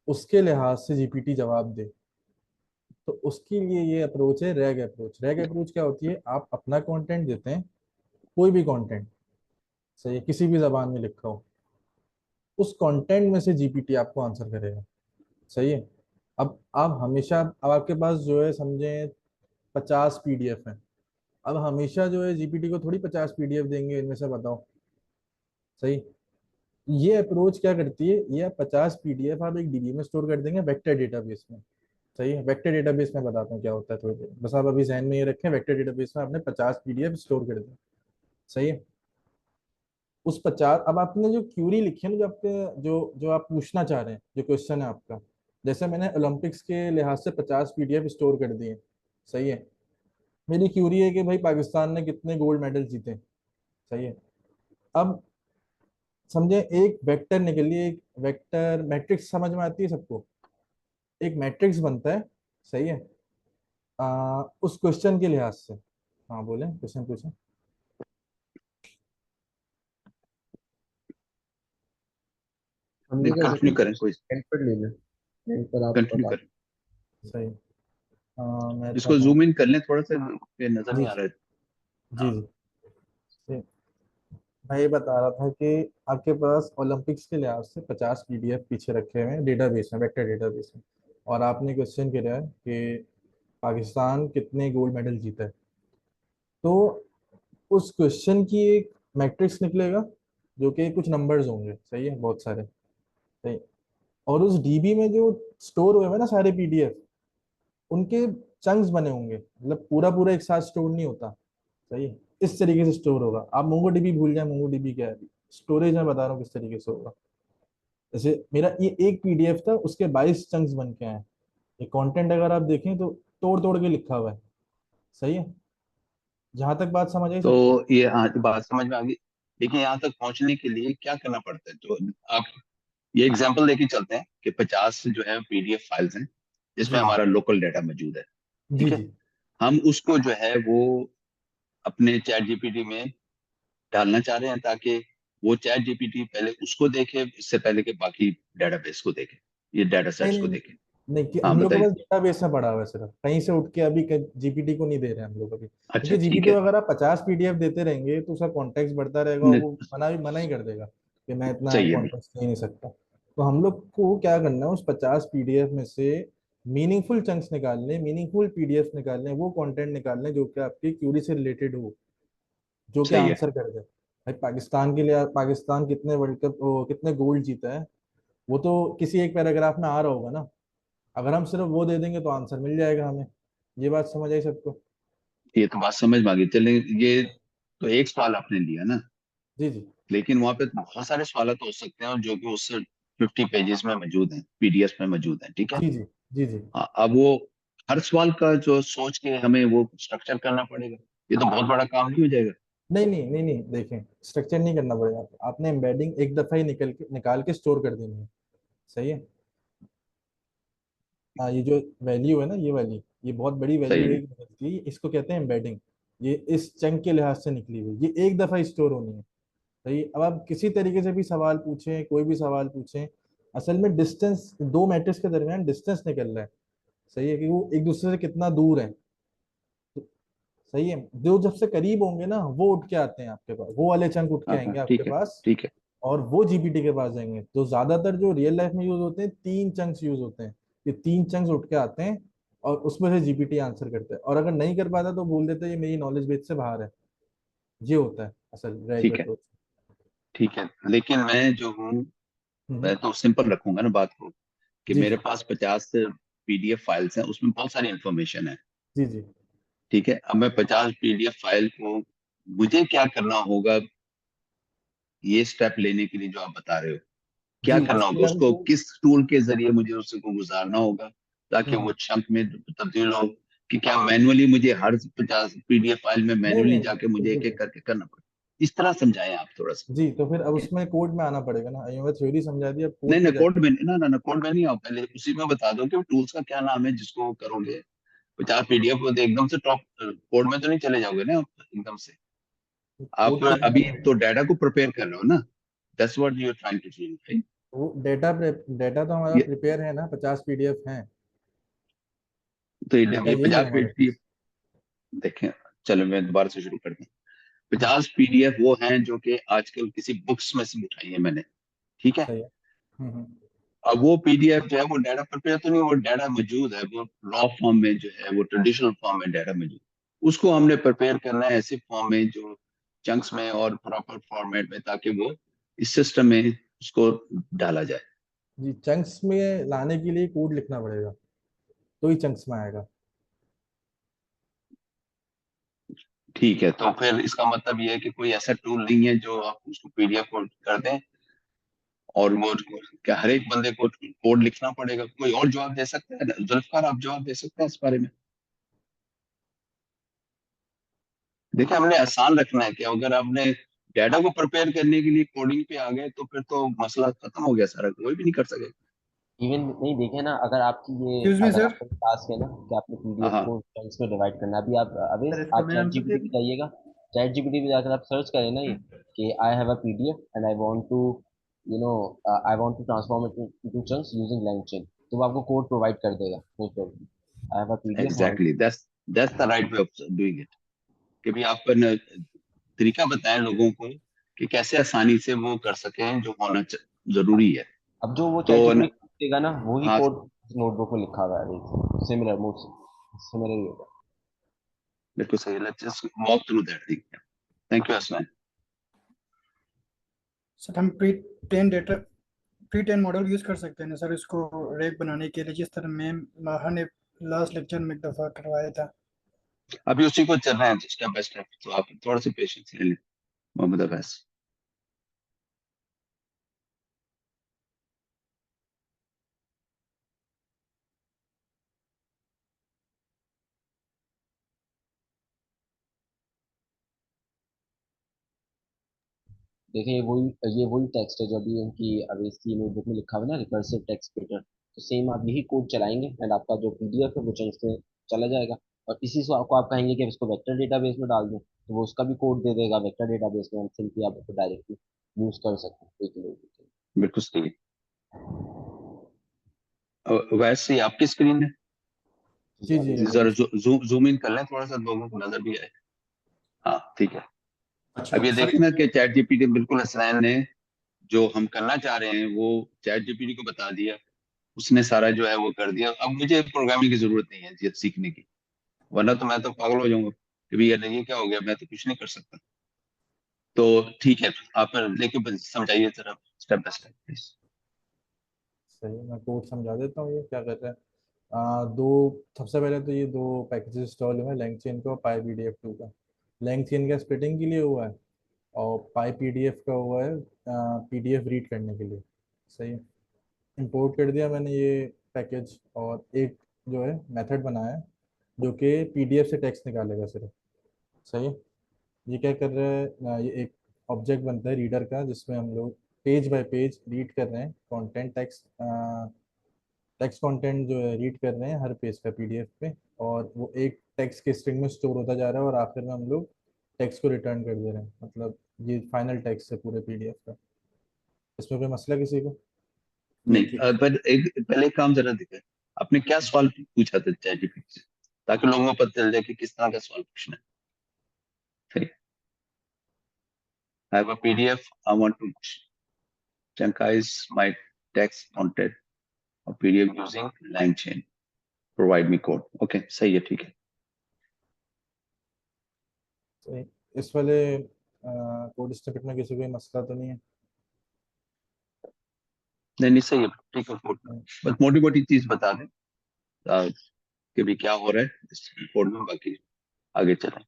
उसके लिहाज से जीपीटी जवाब दे, तो उसके लिए ये अप्रोच है रैग अप्रोच। रैग अप्रोच क्या होती है? आप अपना कंटेंट देते हैं, कोई भी कंटेंट, सही है, किसी भी जबान में लिखा हो, उस कंटेंट में से जीपीटी आपको आंसर करेगा, सही है। अब आप हमेशा, अब आपके पास जो है समझे 50 पीडीएफ है, अब हमेशा जो है जीपीटी को थोड़ी 50 पीडीएफ देंगे इनमें से, बताओ, सही। ये अप्रोच क्या करती है? ये 50 पीडीएफ आप एक डीबी में स्टोर कर देंगे, वेक्टर डेटाबेस में, सही है। वेक्टर डेटाबेस में बताता हूँ क्या होता है थोड़ी देर, बस आप अभी जहन में ये रखें, वेक्टर डेटाबेस में आपने 50 पीडीएफ स्टोर कर दिया, सही है। उस 50, अब आपने जो क्यूरी लिखी है ना, जो आपके जो जो आप पूछना चाह रहे हैं, जो क्वेश्चन है आपका, जैसे मैंने ओलंपिक्स के लिहाज से 50 पीडीएफ स्टोर कर दिए, सही है। मेरी क्यूरी है कि भाई पाकिस्तान ने कितने गोल्ड मेडल जीते, सही है। अब समझे, एक वेक्टर निकल लिए, एक वेक्टर मैट्रिक्स समझ में आती है सबको, एक मैट्रिक्स बनता है, सही है, उस क्वेश्चन के लिहाज से। हाँ बोले, क्वेश्चन पूछे। हमने क्या कंटिन्यू जरूर करें, कोई एंड पर ले लें, एंड पर आप कंटिन्यू बता। करें। सही। मैं कर इसको रहा हूँ। जूम इन कर लें थोड़ा सा, ये नजर जी नहीं आ रहा है। जी हाँ, जी जी, मैं ये बता रहा था कि आपके पास ओलंपिक्स के लिहाज से 50 पीडीएफ पीछे रखे हुए हैं डेटाबेस में, वेक्टर डेटाबेस में, और आपने क्वेश्चन किया है कि पाकिस्तान कितने गोल्ड मेडल जीता है, तो उस क्वेश्चन की एक मैट्रिक्स निकलेगा, जो कि कुछ नंबर्स होंगे, सही है, बहुत सारे, सही। और उस डीबी में जो स्टोर हुए हैं ना सारे पीडीएफ, उनके चंक्स बने होंगे, मतलब पूरा पूरा एक साथ स्टोर नहीं होता, सही है। इस तरीके से स्टोर होगा। आप मोंगो डीबी भूल जाए, मोंगो डीबी क्या है, स्टोरेज मैं बता रहा हूँ किस तरीके से होगा। जैसे मेरा ये एक पीडीएफ था, उसके 22 चंक्स बन के आए। ये कंटेंट अगर आप देखें तो तोड़ तोड़ के लिखा हुआ है, सही है। जहां तक बात समझ आई सबको? तो ये हाँ, बात समझ में आ गई। लेकिन यहाँ तक पहुंचने के लिए क्या करना पड़ता है, तो आप ये एग्जांपल लेके चलते हैं कि 50 जो है पीडीएफ फाइल्स हैं जिसमें जी जी हमारा लोकल डाटा मौजूद है, जी ठीक है? जी, हम उसको जो है वो अपने चैट जीपीटी में डालना चाह रहे हैं, ताकि वो चैट जीपीटी पहले उसको देखे, इससे पहले कि बाकी डेटाबेस को देखे, ये डाटा नहीं सेट्स नहीं को नहीं देखे। नहीं, कि हाँ हम लोग के बताइए। पास डेटाबेस में पड़ा हुआ है, सिर्फ कहीं से उठ के अभी जीपीटी को नहीं दे रहे हैं हम लोग अभी, अच्छा, क्योंकि ठीक जीपीटी है। को अगर आप 50 पीडीएफ देते रहेंगे तो उसका कॉन्टेक्स्ट बढ़ता रहेगा, और न- वो मना ही कर देगा कि मैं इतना सही है, बिल्कुल। कॉन्टेक्स्ट दे नहीं सकता। तो हम लोग को क्या करना है, उस 50 पीडीएफ में से मीनिंगफुल चंक्स निकालने, मीनिंगफुल पीडीएफ निकालने, वो कंटेंट निकालने जो कि आपकी क्यूरी से रिलेटेड हो, जो कि सही है। आंसर कर दे। भाई पाकिस्तान के लिए, पाकिस्तान कितने वर्ल्ड कप, कितने गोल्ड जीता है, वो तो किसी एक पैराग्राफ में आ रहा होगा ना। अगर हम सिर्फ वो दे देंगे तो आंसर मिल जाएगा हमें। ये बात समझ आई सबको? ये तो बात समझ में आ गई। चले, ये तो एक सवाल आपने लिया ना, जी जी लेकिन वहां पे बहुत सारे सवाल तो हो सकते हैं और जो कि उस 50 पेजेस में मौजूद हैं, पीडीएफ में मौजूद हैं, ठीक है। जी जी जी जी। हाँ, अब वो हर सवाल का जो सोच के हमें वो स्ट्रक्चर करना पड़ेगा, ये तो बहुत बड़ा काम नहीं हो जाएगा। नहीं नहीं नहीं नहीं, देखें, स्ट्रक्चर नहीं करना पड़ेगा। आपने एम्बेडिंग एक दफा ही निकाल के स्टोर कर देनी है। सही है। हाँ, ये जो वैल्यू है ना, ये वाली, ये बहुत बड़ी सही वैल्यू है। एक निकलती है, इसको कहते हैं एम्बेडिंग। ये इस चंक के लिहाज से निकली हुई, ये एक दफा स्टोर होनी है। सही। अब आप किसी तरीके से भी सवाल पूछें, कोई भी सवाल पूछें, असल में डिस्टेंस, दो मैट्रिक्स के दरमियान डिस्टेंस निकल रहा है। सही है, कि वो एक दूसरे से कितना दूर है। सही है। जो जब से करीब होंगे ना, वो उठ के आते हैं आपके पास, वो वाले चंक उठ के हाँ आएंगे हाँ, आपके ठीक है, पास। ठीक है। और वो जीपीटी के पास जाएंगे। तो ज्यादातर जो रियल लाइफ में यूज होते हैं, तीन चंक्स यूज होते हैं। ये तीन चंक्स उठ के आते हैं और उसमें से जीपीटी आंसर करते हैं। और अगर नहीं कर पाता तो बोल देते हैं ये मेरी नॉलेज बेस से बाहर है। ये होता है असल रैग ठीक है, अप्रोच। ठीक है, लेकिन मैं जो हूँ, हम्म। मैं तो सिंपल रखूंगा ना बात को, कि जी मेरे जी पास 50 पीडीएफ फाइल्स हैं, उसमें बहुत सारी इंफॉर्मेशन है। जी जी ठीक है, अब मैं 50 पीडीएफ फाइल को, मुझे क्या करना होगा ये स्टेप लेने के लिए जो आप बता रहे हो, क्या जी, करना उसके होगा, लिए उसको हमको। किस टूल के जरिए मुझे उसको गुजारना होगा ताकि हम्म। वो चंक में तब्दील हो, कि क्या मैनुअली मुझे हर 50 पीडीएफ फाइल में नहीं मैनुअली नहीं, जाके मुझे बिल्कुल एक एक नहीं। करके करना पड़े? इस तरह समझाएं आप थोड़ा सा। जी, तो फिर अब उसमें कोड में आना पड़ेगा ना। ये थ्योरी समझा दी, अब नहीं कोड नहीं, पे कोड जाके। में ना, ना कोड में नहीं आओ, पहले उसी में बता दो कि टूल्स का क्या नाम है जिसको करोगे। 50 पीडीएफ को तो एकदम से टॉप कोड में तो नहीं चले जाओगे ना आप एकदम से। आप कोड पे अभी जाना तो है। डाटा को प्रिपेयर कर रहे हो ना, that's what you are trying to do, right? वो डेटा तो हमारा ये प्रिपेयर है ना, 50 पीडीएफ हैं। तो डेटा ये यही है 50 हमारे पीडीएफ पास। देखें, चलो मैं दोबारा से शुरू करता हूँ। हम्म, 50 पीडीएफ वो हैं जो कि आजकल किसी बुक्स में से उठाई है मैंने, ठीक है। सही है। हम्म। अब वो पीडीएफ जो है वो डाटा प्रिपेयर तो नहीं, वो डाटा मौजूद है, वो रॉ फॉर्म में जो है, वो ट्रेडिशनल फॉर्म में डाटा मौजूद, उसको हमने प्रिपेयर करना है ऐसे फॉर्म में जो चंक्स में और प्रॉपर फॉर्मेट में, ताकि वो इस सिस्टम में उसको डाला जाए। जी, चंक्स में लाने के लिए कोड लिखना पड़ेगा, तो ही चंक्स में आएगा। ठीक है, तो फिर इसका मतलब ये है कि कोई ऐसा टूल नहीं है जो आप उसको पीडीएफ को कर दें और वो, क्या हर एक बंदे को कोड लिखना पड़ेगा? कोई और जवाब दे सकता है? जुल्फकार, आप जवाब दे सकते हैं इस बारे में? देखिए, हमने आसान रखना है कि अगर आपने डाटा को प्रिपेयर करने के लिए कोडिंग पे आ गए तो फिर तो मसला खत्म हो गया सारा, कोई भी नहीं कर सकेगा। इवन नहीं देखे ना, अगर आपकी ये एक्सक्यूज मी अगर सर। आपका टास्क है ना कि आपने हाँ पीडीएफ हाँ, को चंक्स में डिवाइड करना है, अभी आप अभी सर इसका आप मैं चैट आंसर दे जीपीटी पे दूं? जाइएगा। चैट जीपीटी पे जाकर आप सर्च करें ना, ये कि I have a PDF and I want to you know I want to transform it into chunks using LangChain, तो वो आपको कोड प्रोवाइड कर देगा, no problem. I have a PDF और exactly, that's the right way of doing it. कि भी आप न तरीका बताएं लोगों को कि कैसे आसानी से वो कर सकें जो होना जरूरी है। अब जो वो चैट तो जीपीटी देगा ना, वही हाँ, कोड नोटबुक में लिखा हुआ है, सिमिलर मोड सिमिलर ही होगा। बिल्कुल सही। Let's just walk through that thing. Thank you असमान। सर हम प्री ट्रेन मॉडल यूज कर सकते हैं ना सर इसको रैक बनाने के लिए, जिस तरह मैम माहा ने लास्ट लेक्चर में एक दफा करवाया था। अभी उसी को चल रहा है स्टेप बाय स्टेप, तो आप थोड़ा सा पेशेंस ले लें मोहम्मद अब्बास। देखिए ये वही टेक्स्ट है जो अभी उनकी अभी इसकी नोटबुक में लिखा हुआ है ना, रिकर्सिव टेक्स्ट एडिटर। तो सेम आप यही कोड चलाएंगे एंड आपका जो पीडीएफ है वो चंक्स में चला जाएगा। और इसी से आपको आप कहेंगे कि अब इसको वेक्टर डेटाबेस में डाल दें, तो वो उसका भी कोड दे देगा वेक्टर डेटाबेस में, सिंपली आप उसको डायरेक्टली यूज कर सकते हैं एक ही notebook के लिए। बिल्कुल सही। वैसे ही आपकी स्क्रीन है, जी जी आप जी, इस जरा जूम इन कर लें थोड़ा सा, लोगों को नजर भी आए। हाँ ठीक है। अच्छा अब ये सर, देखें ना कि चैट जीपीटी, बिल्कुल असरान ने जो हम करना चाह रहे हैं वो चैट जीपीटी को बता दिया, उसने सारा जो है वो कर दिया। अब मुझे प्रोग्रामिंग की जरूरत नहीं है ये सीखने की, वरना तो मैं तो पागल हो जाऊंगा कि भैया ये क्या हो गया, मैं तो कुछ नहीं कर सकता। तो ठीक है, आप लेके समझाइए जरा स्टेप बाय स्टेप प्लीज। सही है, मैं कोड समझा देता हूँ ये क्या कर रहा है। दो सबसे पहले तो ये दो पैकेजेस इंस्टॉल हुए हैं, लैंगचेन का और पाई पीडीएफ 2 का। लैंगचेन का स्प्लिटिंग के लिए हुआ है और पाई पीडीएफ का हुआ है पीडीएफ रीड करने के लिए। सही है, इंपोर्ट कर दिया मैंने ये पैकेज, और एक जो है मेथड बनाया है जो कि पीडीएफ से टेक्स्ट निकालेगा सिर्फ। सही है, ये क्या कर रहा है ये एक ऑब्जेक्ट बनता है रीडर का, जिसमें हम लोग पेज बाय पेज रीड कर रहे हैं कंटेंट, टेक्स्ट कंटेंट जो है रीड कर रहे हैं हर पेज का पीडीएफ पे, और वो एक टेक्स्ट के स्ट्रिंग में स्टोर होता जा रहा है और आखिर में हम लोग टेक्स्ट को रिटर्न कर दे रहे हैं। मतलब ये फाइनल टेक्स्ट है पूरे पीडीएफ का। इसमें कोई मसला किसी को? नहीं, पर एक पहले एक काम जरा दिखे, आपने क्या सवाल पूछा था चैट जीपीटी से, ताकि लोगों को पता चल जाए कि किस तरह का सवाल पूछना है। ठीक, I have a PDF, I want to chunkize my text content of PDF using LangChain, provide me code। Okay, सही है, ठीक है। सही, इस वाले कोड स्निपेट में किसी को कोई मसला तो नहीं है? नहीं नहीं, सही है, ठीक है। कोड बस मोटी मोटी चीज बता दें कि भी क्या हो रहा है इस कोड में, बाकी आगे चलें।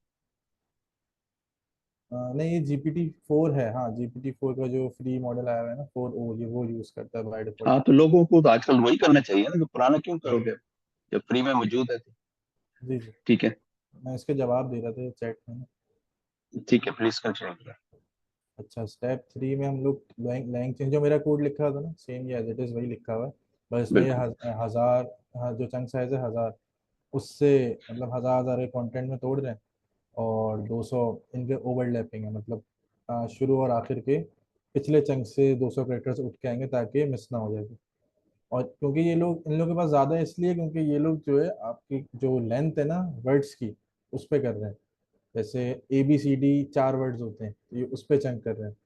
नहीं, ये GPT-4 है। हाँ, GPT-4 का जो फ्री मॉडल आया हुआ है ना, 4O, ये वो यूज करता है बाय डिफॉल्ट। हाँ, तो लोगों को तो आजकल वही करना चाहिए ना, कि पुराना क्यों करोगे जब फ्री में मौजूद है तो। जी जी, ठीक है, मैं इसके जवाब दे रहा था चैट में। ठीक है, प्लीज कंटिन्यू करें। अच्छा, स्टेप 3 में हम लोग लैंग चेंज, जो मेरा कोड लिखा था ना सेम ये एज इट इज वही लिखा हुआ है, बस इसमें ये बिल्कुल। हजार, हाँ, जो चंक साइज है 1000, उससे मतलब 1000 के कंटेंट में तोड़ रहे हैं, और 200 इनके ओवरलैपिंग है, मतलब शुरू और आखिर के पिछले चंक से 200 कैरेक्टर्स उठ के आएंगे ताकि मिस ना हो जाए। और क्योंकि ये लोग, इन लोगों के पास ज़्यादा है इसलिए क्योंकि ये लोग जो है आपकी जो लेंथ है ना वर्ड्स की, उस पे कर रहे हैं। जैसे ABCD 4 वर्ड्स होते हैं, तो ये उस पे चंक कर रहे हैं।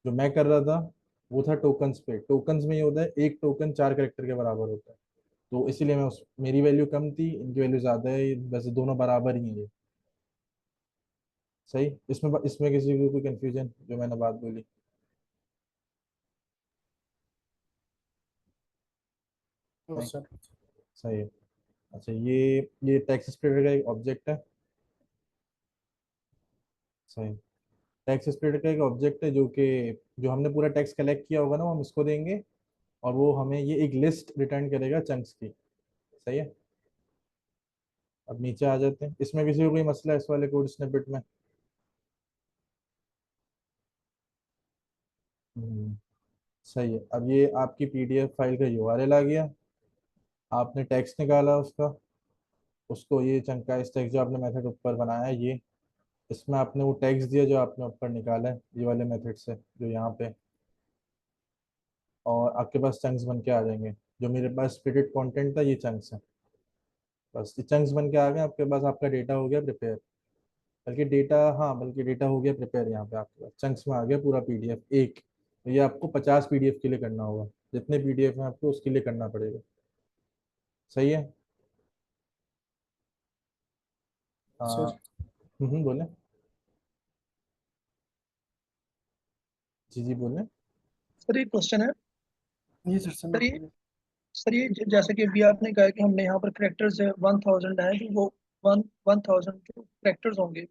जो मैं कर रहा था वो था टोकन्स पे। टोकन्स में ये होता है एक टोकन 4 कैरेक्टर के बराबर होता है, तो इसीलिए मैं उस मेरी वैल्यू कम थी, इनकी वैल्यू ज़्यादा है, वैसे दोनों बराबर ही हैं ये। सही, इसमें किसी को कोई कंफ्यूजन जो मैंने बात बोली? तो नहीं, सर सही है। अच्छा, ये टेक्स्ट स्प्रेडर का एक ऑब्जेक्ट है। सही, टेक्स्ट स्प्रेडर का एक ऑब्जेक्ट है जो हमने पूरा टेक्स्ट कलेक्ट किया होगा ना, वो हम इसको देंगे, और वो हमें ये एक लिस्ट रिटर्न करेगा चंक्स की। सही है, अब नीचे आ जाते हैं। इसमें किसी को कोई मसला है इस वाले कोड स्निपेट में? हम्म, सही है। अब ये आपकी PDF फाइल का URL आ गया, आपने टेक्स्ट निकाला उसका, उसको ये चंकाइज टेक्स्ट जो आपने मेथड ऊपर बनाया है ये, इसमें आपने वो टेक्स्ट दिया जो आपने ऊपर निकाला है ये वाले मेथड से, जो यहाँ पे, और आपके पास चंक्स बन के आ जाएंगे। जो मेरे पास स्प्लिटेड कंटेंट था ये चंक्स है, बस ये चंक्स बन के आ गए आपके पास, आपका डेटा हो गया प्रिपेयर। बल्कि डेटा, हाँ, बल्कि डेटा हो गया प्रिपेयर, यहाँ पे आपके पास चंक्स में आ गया पूरा PDF एक। तो ये आपको 50 PDF के लिए करना होगा, जितने PDF हैं आपको उसके लिए करना पड़ेगा। सही है। सर बोले। जी जी, बोले। सर एक क्वेश्चन है। ये सर सर ये समझ सर ये जैसे कि अभी आपने कहा कि हमने यहाँ पर करेक्टर्स 1000 है, तो वो 1000 जो करेक्टर्स होंगे,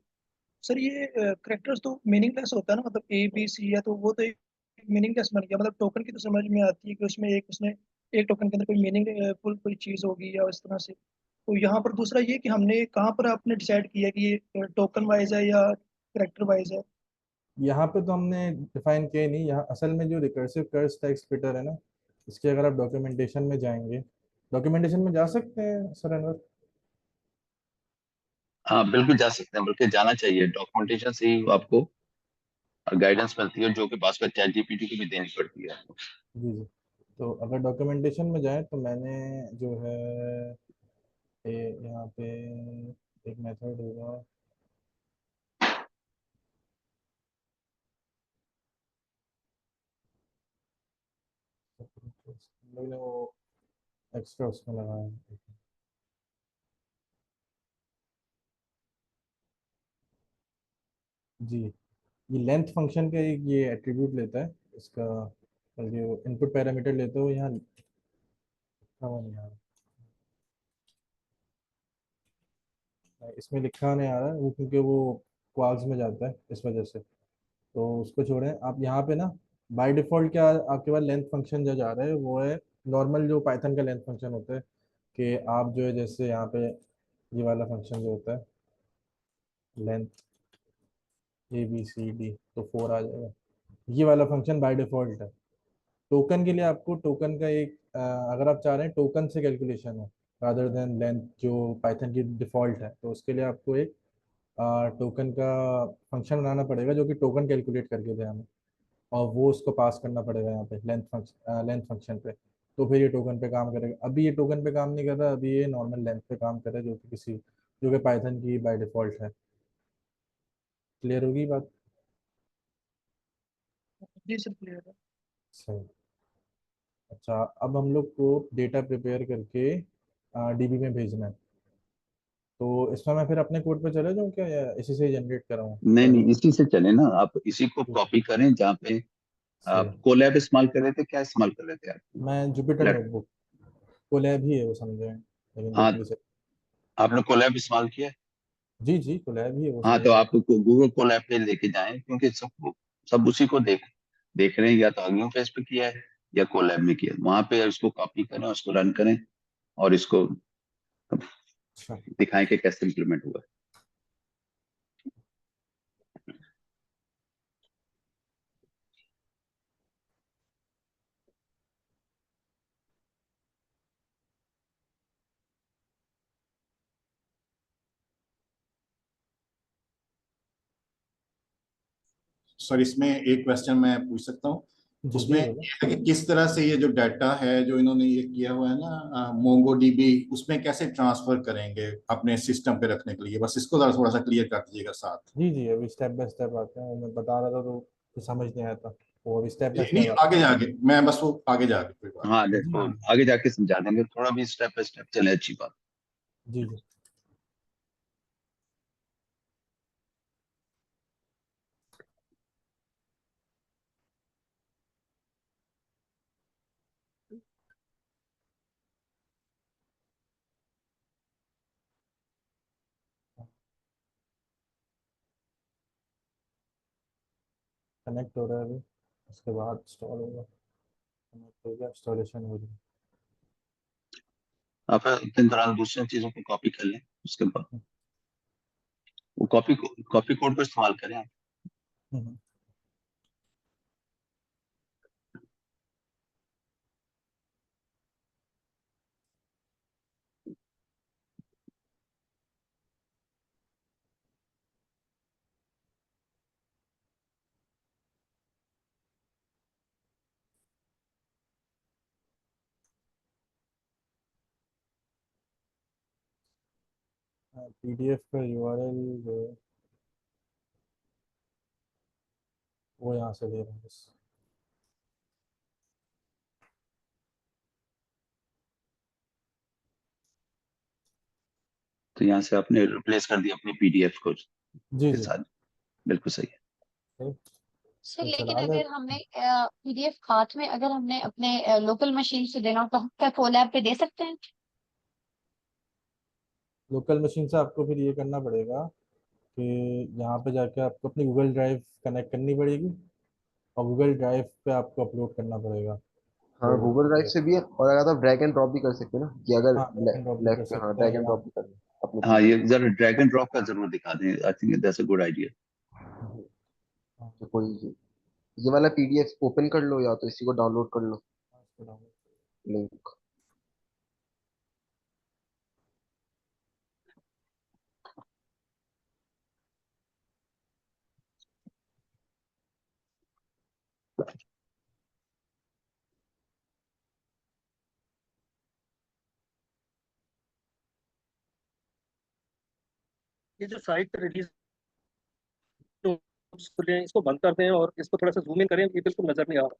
सर ये करेक्टर्स तो मीनिंगलेस होता है ना, मतलब ABC है तो वो तो एक मीनिंगलेस बन गया। मतलब टोकन की तो समझ में आती है कि उसमें एक उसने एक टोकन के अंदर कोई मीनिंगफुल कोई चीज होगी या इस तरह से। तो यहाँ पर दूसरा ये कि हमने कहाँ पर आपने डिसाइड किया कि ये टोकन वाइज है या करेक्टर वाइज है। यहाँ पे तो हमने डिफाइन किया ही नहीं। यहाँ असल में जो रिकर्सिव कर्स टेक्स्ट फिटर है ना, इसके अगर आप डॉक्यूमेंटेशन में जाएंगे, डॉक्यूमेंटेशन में जा सकते हैं सर अनवर? हाँ, बिल्कुल जा सकते हैं, बल्कि जाना चाहिए। डॉक्यूमेंटेशन से ही आपको गाइडेंस मिलती है, जो कि पास में चैट जीपीटी को भी देनी पड़ती है आपको। जी जी, तो अगर डॉक्यूमेंटेशन में जाए तो मैंने जो है यहाँ पे एक मेथड होगा, हम लोग ने वो एक्स्ट्रा उसमें लगाया है। जी, ये लेंथ फंक्शन का एक ये एट्रीब्यूट लेता है इसका, बल्कि वो इनपुट पैरामीटर लेते हो यहाँ समझ नहीं आ रहा, इसमें लिखा नहीं आ रहा है वो, क्योंकि वो क्वाल्स में जाता है इस वजह से। तो उसको छोड़ें आप। यहाँ पे ना बाय डिफॉल्ट क्या आपके पास लेंथ फंक्शन जो जा रहा है वो है नॉर्मल जो पाइथन का लेंथ फंक्शन होता है, कि आप जो है जैसे यहाँ पे ये वाला फंक्शन जो होता है लेंथ ABCD, तो 4 आ जाएगा। ये वाला फंक्शन बाय डिफॉल्ट है। टोकन के लिए आपको टोकन का एक अगर आप चाह रहे हैं टोकन से कैलकुलेशन हो रादर देन लेंथ जो पाइथन की डिफॉल्ट है, तो उसके लिए आपको एक टोकन का फंक्शन बनाना पड़ेगा जो कि टोकन कैलकुलेट करके दे हमें, और वो उसको पास करना पड़ेगा यहाँ पे लेंथ फंक्शन पे। तो फिर ये टोकन पे काम करेगा। अभी ये टोकन पे काम नहीं कर रहा, अभी ये नॉर्मल लेंथ पे काम कर रहा है, जो कि पाइथन की बाय डिफॉल्ट है। क्लियर होगी बात? जी सर क्लियर है। सही। अच्छा, अब हम लोग को डेटा प्रिपेयर करके DB में भेजना है। तो इसमें मैं फिर अपने कोड पे चले जाऊँ क्या, या इसी से जनरेट कराऊँ नहीं सारे? नहीं, इसी से चले ना, आप इसी को कॉपी करें जहाँ पे सही। आप कोलैब इस्तेमाल कर रहे थे, क्या इस्तेमाल कर रहे थे आप? मैं जुपिटर लैप नोटबुक, कोलैब ही है वो, समझे, लेकिन हाँ, देखने से। आपने कोलैब इस्तेमाल किया है? जी जी, कोलैब ही है वो, हाँ, सही तो है। आप गूगल कोलैब पे लेके जाएं, क्योंकि सब उसी को देख रहे हैं, या तो हगिंग फेस पे किया है या कोलैब में किया है। वहां पे इसको कॉपी करें, उसको रन करें और इसको अच्छा। दिखाएं कि कैसे इम्प्लीमेंट हुआ है। सर इसमें एक क्वेश्चन मैं पूछ सकता हूँ? जी उसमें जी ये बोलो। है कि किस तरह से ये जो डाटा है जो इन्होंने ये किया हुआ है ना मोंगो डीबी, उसमें कैसे ट्रांसफर करेंगे अपने सिस्टम पे रखने के लिए? बस इसको जरा थोड़ा सा क्लियर कर दीजिएगा साथ। जी जी, अभी स्टेप बाय स्टेप आते हैं, मैं बता रहा था तो कुछ समझ नहीं आया था, वो अभी स्टेप बाय नहीं, स्टेप आते आगे जाके मैं बस वो आगे जाके कोई बात हाँ, हैं। देखो, जी आगे जाके समझा देंगे, थोड़ा भी स्टेप बाय स्टेप चले, अच्छी बात। जी जी। कनेक्ट हो रहा है अभी, उसके बाद इंस्टॉल होगा। कनेक्ट हो गया, इंस्टॉलेशन हो रही है। आप इतने दौरान दूसरी चीजों को कॉपी कर लें, उसके बाद वो कॉपी कोड को इस्तेमाल करें आप। हम्म। PDF का URL जो है वो यहाँ से ले रहा हूँ बस। तो यहाँ से आपने रिप्लेस कर दिया अपनी PDF को जी के जी। साथ। बिल्कुल सही है। सही। सर तो लेकिन चला ले। अगर हमने PDF हाथ में अगर हमने अपने लोकल मशीन से देना हो तो हम क्या कोलैब पे दे सकते हैं? लोकल मशीन से आपको फिर ये करना पड़ेगा कि यहाँ पे जाके आपको अपनी गूगल ड्राइव कनेक्ट करनी पड़ेगी, और गूगल ड्राइव पे आपको अपलोड करना पड़ेगा। हाँ, तो गूगल ड्राइव से भी है, और अगर तो ड्रैग एंड ड्रॉप भी कर सकते हैं ना, कि अगर हाँ, ड्रैग एंड ड्रॉप भी कर लेफ्ट पे, हाँ, सकते हैं ड्रैग एंड यहाँ। ड्रॉप भी कर अपने हाँ, ये पीडीएफ। जरा ड्रैग एंड ड्रॉप का जरूर दिखा दें, I think that's a good idea. हाँ, तो कोई ये वाला पीडीएफ ओपन कर लो, या तो इसी को डाउनलोड कर लो, इसको डाउनलोड। लिंक। ये जो साइट रिलीज खुले हैं इसको बंद कर दें और इसको थोड़ा सा जूम इन करें, ये बिल्कुल नजर नहीं आ रहा।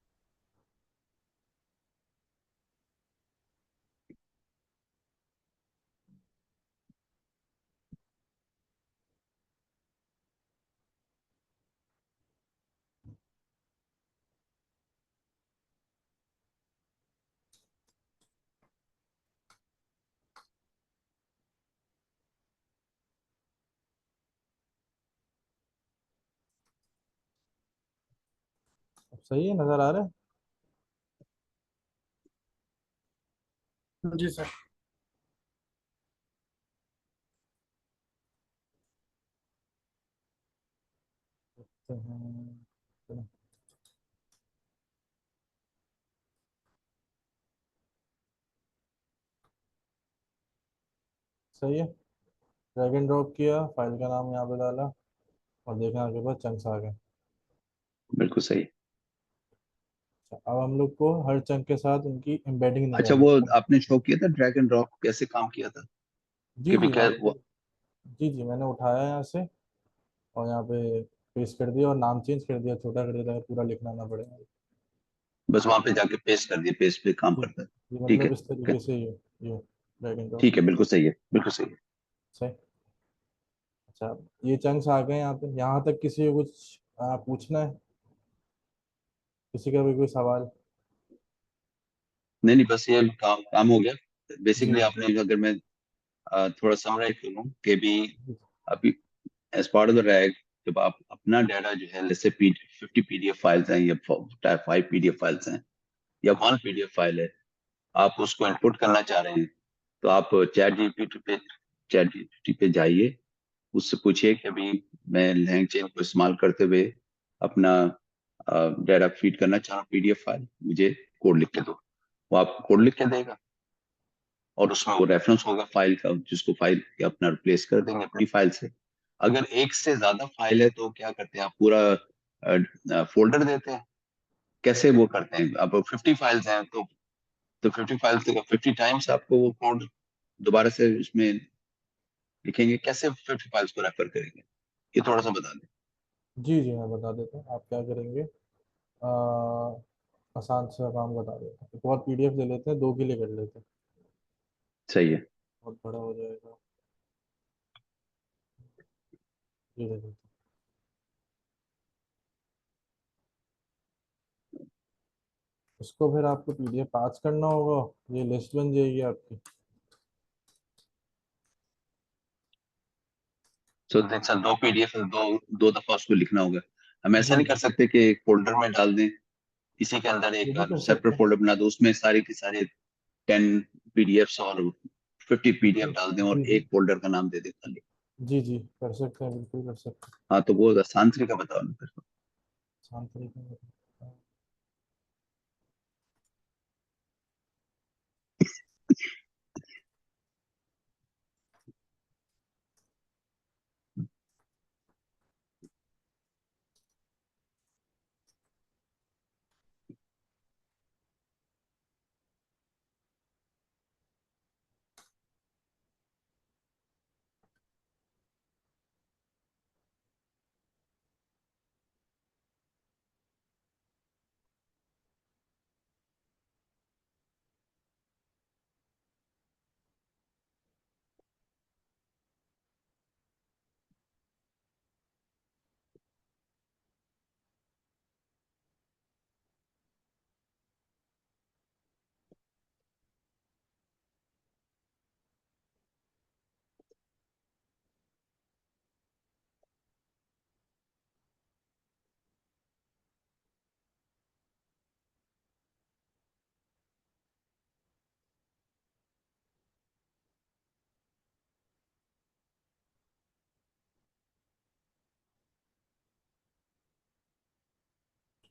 सही है, नज़र आ रहा है। जी सर। देखते हैं। चलो, सही है। ड्रैग एंड ड्रॉप किया, फाइल का नाम यहाँ पे डाला और देखना आपके पास चंक्स आ गए। बिल्कुल सही। अब हम लोग को हर चंक के साथ उनकी एम्बेडिंग अच्छा, निकालनी वो है। आपने शो किया था ड्रैग एंड ड्रॉप कैसे काम किया था? जी कि जी क्या आपको, वो जी जी मैंने उठाया यहाँ से और यहाँ पे पेस्ट कर दिया और नाम चेंज कर दिया, छोटा कर दिया ताकि पूरा लिखना ना पड़े। बस वहां पे जाके पेस्ट कर दिए, पेस्ट पे काम जी, करता है? ये ठीक है, मतलब इस ओके, तरीके से ये ड्रैग एंड ड्रॉप। ठीक है, बिल्कुल सही है, बिल्कुल सही है। सही। अच्छा, ये चंक्स आ गए यहाँ पे। यहाँ तक किसी को कुछ पूछना है? किसी का भी कोई सवाल? नहीं नहीं, बस ये काम काम हो गया। जी बेसिकली आपने, अगर मैं थोड़ा समराइज करूँ कि भी अभी as part of the RAG, जब आप अपना डाटा जो है, जैसे 50 PDF फाइल्स हैं या 5 PDF फाइल्स हैं या 1 PDF फाइल है, आप उसको इनपुट करना चाह रहे हैं, तो आप चैट जीपीटी पे जाइए, उससे पूछिए कि अभी मैं लैंग चेन को इस्तेमाल करते हुए अपना डाटा फीड करना चाह रहा हूँ, PDF फाइल, मुझे कोड लिख के दो। वो आपको कोड लिख के देगा और उसमें वो रेफरेंस होगा फाइल का, जिसको फाइल के अपना रिप्लेस कर देंगे अपनी फाइल से। अगर एक से ज्यादा फाइल है तो क्या करते हैं, आप पूरा फोल्डर देते हैं। कैसे वो करते हैं? अब 50 फाइल्स हैं तो 50 फाइल्स 50 टाइम्स आपको वो कोड दोबारा से उसमें लिखेंगे। कैसे 50 फाइल्स को रेफर करेंगे, ये थोड़ा सा बता दें। जी जी मैं बता देता हूँ। आप क्या करेंगे, आसान सा काम बता देता हूँ। एक और पीडीएफ ले लेते हैं, 2 के लिए कर लेते हैं, सही है। बहुत बड़ा हो जाएगा। ये ले लेते हैं। उसको फिर आपको पीडीएफ पास करना होगा, ये लिस्ट बन जाएगी आपकी। सो सर 2 PDF है, दो दो दफा उसको लिखना होगा। हम ऐसा जी नहीं कर जी सकते कि एक फोल्डर में डाल दें, इसी के अंदर ये एक भी कर सकते सेपरेट हैं। फोल्डर बना दो, उसमें सारे के सारे 10 PDFs और 50 PDF डाल दें और जी जी एक फोल्डर का नाम दे दें खाली। जी जी कर सकते हैं, बिल्कुल कर सकते हैं। हाँ, तो वो आसान तरीका बताओ ना फिर। आसान तरीके में करते हैं।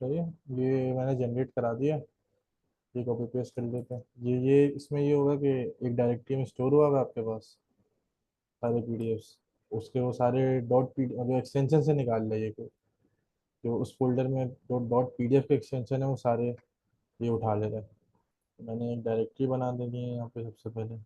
सही है, ये मैंने जनरेट करा दिया। ये कॉपी पेस्ट कर लेते हैं। ये इसमें ये होगा कि एक डायरेक्टरी में स्टोर हुआ होगा आपके पास सारे पीडीएफ्स। उसके वो सारे डॉट पी जो एक्सटेंशन से निकाल लिए, जो उस फोल्डर में जो डॉट पीडीएफ के एक्सटेंशन है वो सारे ये उठा ले रहे हैं। तो मैंने एक डायरेक्टरी बना देनी है यहाँ पे सबसे पहले।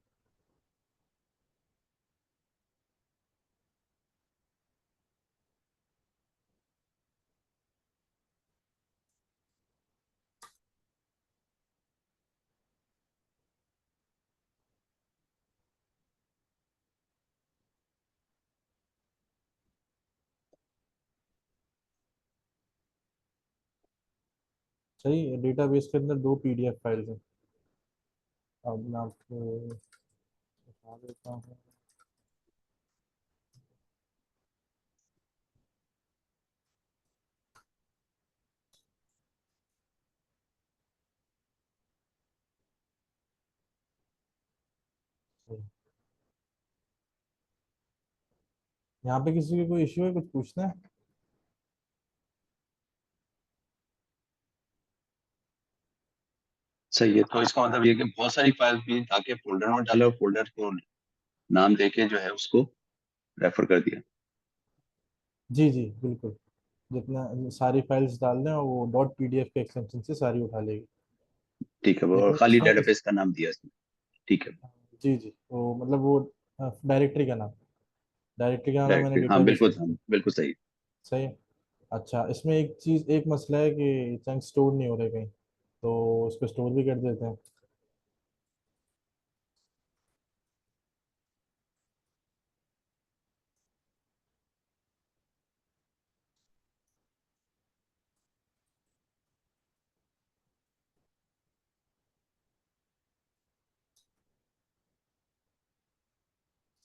सही है, डेटाबेस के अंदर 2 पीडीएफ फाइल है। अब मैं आपको बता देता हूँ। यहाँ पे किसी को कोई इश्यू है, कुछ पूछना है? सही है, तो इसका मतलब ये कि बहुत सारी फाइल भी ताकि फोल्डर में डाले और फोल्डर को नाम देके जो है उसको रेफर कर दिया। जी जी बिल्कुल, जितना सारी फाइल्स डाल दें और वो डॉट पीडीएफ के एक्सटेंशन से सारी उठा लेगी। ठीक है, वो लेकिन खाली इसमें डेटाबेस का नाम दिया इसमें। ठीक है, जी जी, वो मतलब वो डायरेक्टरी का नाम, डायरेक्टरी का नाम मैंने डायरेक्टली, हाँ डेटाबेस बिल्कुल, लिख हाँ दिया। बिल्कुल सही। सही है। अच्छा, इसमें एक चीज़, एक मसला है कि चंक स्टोर नहीं हो रहे कहीं, तो उसको स्टोर भी कर देते हैं।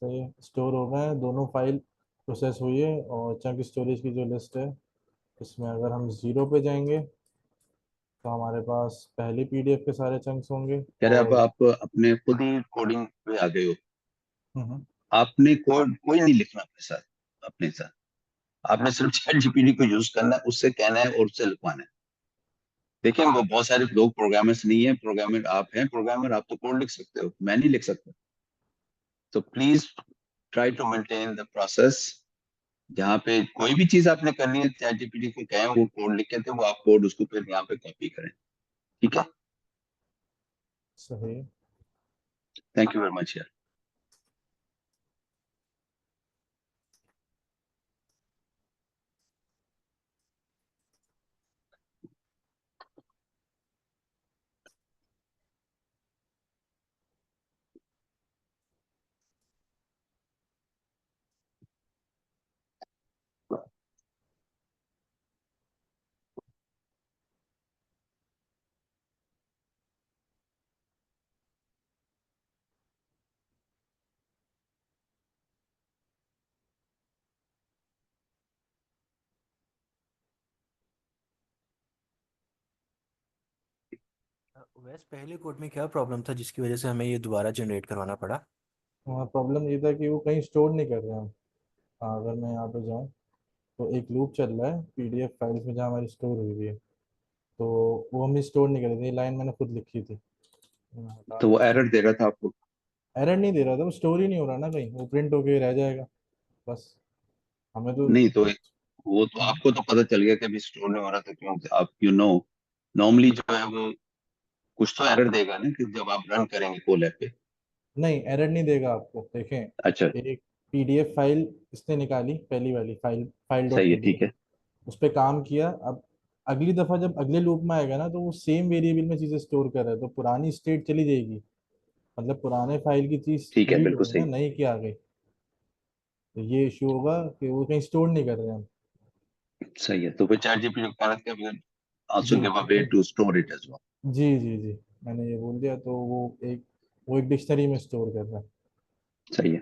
सही है, स्टोर हो गए हैं दोनों फाइल, प्रोसेस हुई है। और चंक स्टोरेज की जो लिस्ट है, इसमें अगर हम जीरो पे जाएंगे तो हमारे पास पहले पीडीएफ के सारे चंक्स होंगे। कह रहे अब और आप अपने खुद ही कोडिंग पे आ गए हो, हम्म, आपने कोड कोई नहीं लिखना अपने साथ, अपने साथ आपने सिर्फ चैट जीपीटी को यूज करना है, उससे कहना है और उससे लिखवाना है। देखिए, वो बहुत सारे लोग प्रोग्रामर्स नहीं है, प्रोग्रामर आप हैं, प्रोग्रामर आप तो कोड लिख सकते हो, मैं नहीं लिख सकता। तो please try to maintain the process, जहाँ पे कोई भी चीज आपने करनी है चैट जीपीटी को कहें वो कोड लिख के दे, वो आप कोड उसको फिर यहाँ पे कॉपी करें। ठीक है, सही है। थैंक यू वेरी मच यार। वैसे पहले कोड में क्या प्रॉब्लम था जिसकी वजह से हमें ये दोबारा जनरेट करवाना पड़ा? वहाँ प्रॉब्लम ये था कि वो कहीं स्टोर नहीं कर रहे हैं हम। अगर मैं यहाँ पे जाऊँ तो एक लूप चल रहा है पीडीएफ फाइल्स में जहाँ हमारी स्टोर हुई हुई है, तो वो हम स्टोर नहीं कर रहे थे। ये लाइन मैंने खुद लिखी थी, मैं हटा तो वो देता हूँ। एरर दे रहा था आपको? एरर नहीं दे रहा था, वो स्टोर ही नहीं हो रहा ना कहीं, वो प्रिंट होके रह जाएगा बस। हमें तो नहीं तो वो तो आपको तो पता चल गया कि अभी स्टोर नहीं हो रहा था, क्यों आप नॉर्मली जो है वो कुछ तो एरर देगा ना कि जब आप रन करेंगे कोल ऐप पे। नहीं, एरर नहीं देगा आपको। देखें, अच्छा, एक पीडीएफ फाइल इसने निकाली, पहली वाली फाइल, फाइल डॉट सही है, पीडीएफ, ठीक है। उस पर काम किया। अब अगली दफा जब अगले लूप में आएगा ना, तो वो सेम वेरिएबल में चीजें स्टोर कर रहा है, तो पुरानी स्टेट चली जाएगी। मतलब पुराने फाइल की चीज ठीक है, रीड बिल्कुल होगी ना, सही। नई की आ गई। तो ये इशू होगा कि वो कहीं स्टोर नहीं कर रहे हैं हम। सही है, तो फिर चैट जीपीटी को कहना कि जी also give a way to store it as well. जी जी जी, मैंने ये बोल दिया तो वो एक डिक्शनरी में स्टोर कर रहा है। सही है।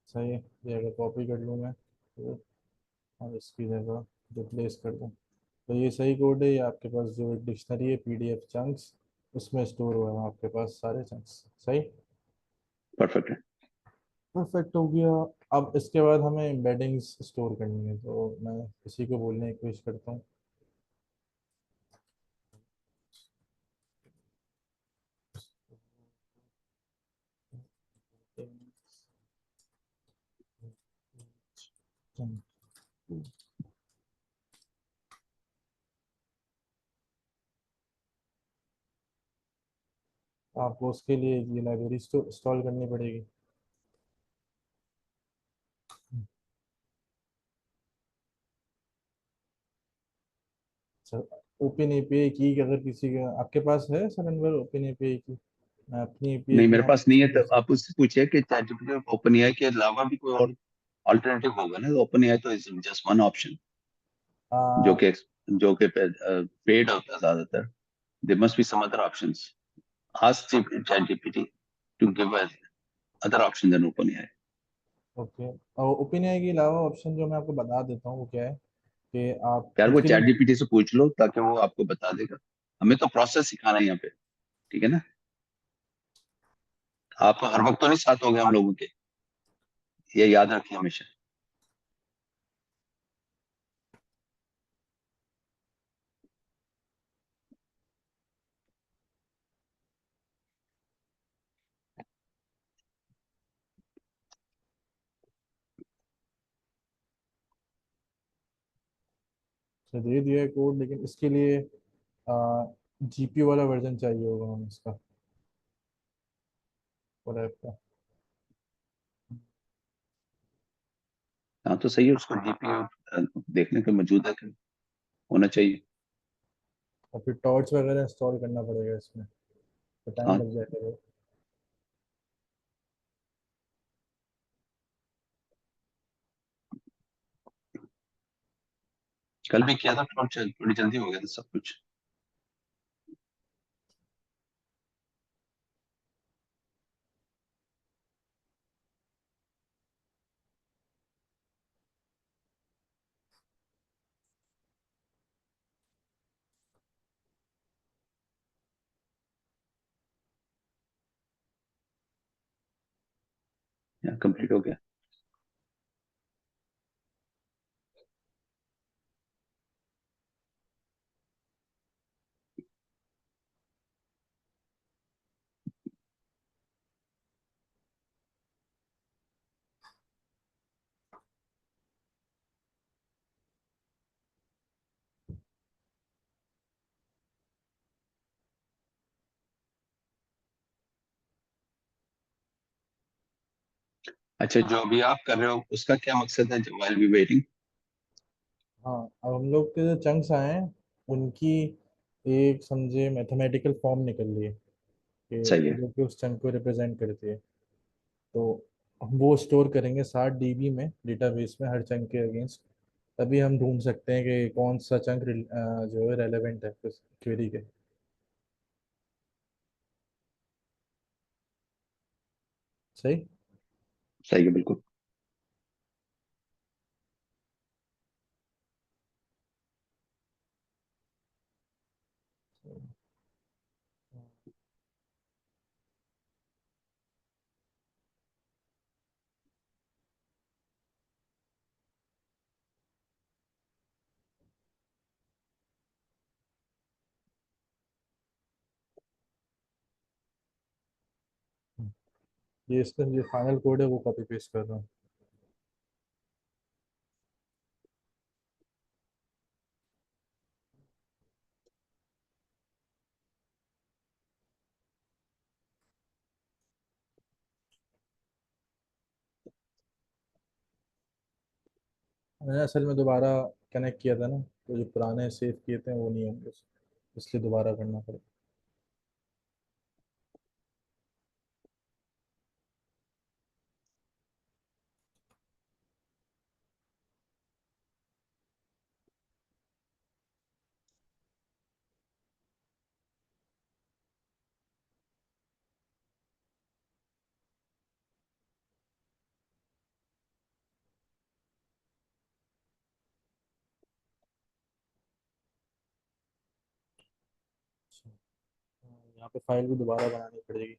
सही है। ये अगर कॉपी कर लूँ मैं तो, और इसकी जगह रिप्लेस कर दूँ, तो ये सही कोड है। ये आपके पास जो एक डिक्शनरी है पीडीएफ चंक्स, उसमें स्टोर हुआ है आपके पास सारे चंक्स। सही, परफेक्ट है। परफेक्ट हो गया। अब इसके बाद हमें एम्बेडिंग्स स्टोर करनी है, तो मैं इसी को बोलने की कोशिश करता हूँ। आपको उसके लिए ये लाइब्रेरी इंस्टॉल करनी पड़ेगी। सर, ओपन एपीआई की अगर किसी का आपके पास है सर अनवर, ओपन एपीआई की, मैं अपनी एपीआई नहीं, की मेरे यहाँ पास नहीं है, शेयर कर तो सकता आप उससे पूछिए कि चैट जीपीटी ओपन एआई के अलावा भी कोई और अल्टरनेटिव होगा ना। ओपन एआई तो इज जस्ट वन ऑप्शन, जो हूँ। कि पेड होता है ज्यादातर। There must be some other options. Ask ChatGPT to give us other option than OpenAI. Okay, और ओपन एआई के अलावा ऑप्शन जो मैं आपको बता देता हूँ वो क्या है, कि आप यार वो उसके चैट लिए। जीपीटी से पूछ लो, ताकि वो आपको बता देगा। हमें तो प्रोसेस सिखाना है यहाँ पे, ठीक है ना। आप हर वक्त तो नहीं साथ होगे हम लोगों के, ये याद रखिए हमेशा। अच्छा दे दिया है कोड, लेकिन इसके लिए जीपीयू वाला वर्जन चाहिए होगा हमें इसका और ऐप का। हाँ तो सही है, उसको जीपीयू देखने का मौजूद है कि होना चाहिए। और फिर टॉर्च वगैरह इंस्टॉल करना पड़ेगा इसमें, तो टाइम हाँ लग जाएगा। कल भी किया था, थोड़ी जल्दी हो गया था सब कुछ। कंप्लीट हो गया। अच्छा, जो अभी आप कर रहे हो उसका क्या मकसद है, व्हाइल वी वेटिंग? हाँ, अब हम लोग के जो चंक्स आए हैं उनकी एक समझे मैथमेटिकल फॉर्म निकल रही है सही है। कि जो कि उस चंक को रिप्रेजेंट करती है। तो हम वो स्टोर करेंगे 60 DB में, डेटाबेस में, हर चंक के अगेंस्ट। तभी हम ढूंढ सकते हैं कि कौन सा चंक जो है रेलेवेंट है उस क्वेरी के। सही। सही है बिल्कुल। ये इसका जो फाइनल कोड है वो कॉपी पेस्ट कर रहा हूँ। मैंने असल में दोबारा कनेक्ट किया था ना, तो जो पुराने सेव किए थे वो नहीं होंगे, इसलिए दोबारा करना पड़ेगा। अच्छा, यहाँ पे फाइल भी दोबारा बनानी पड़ेगी।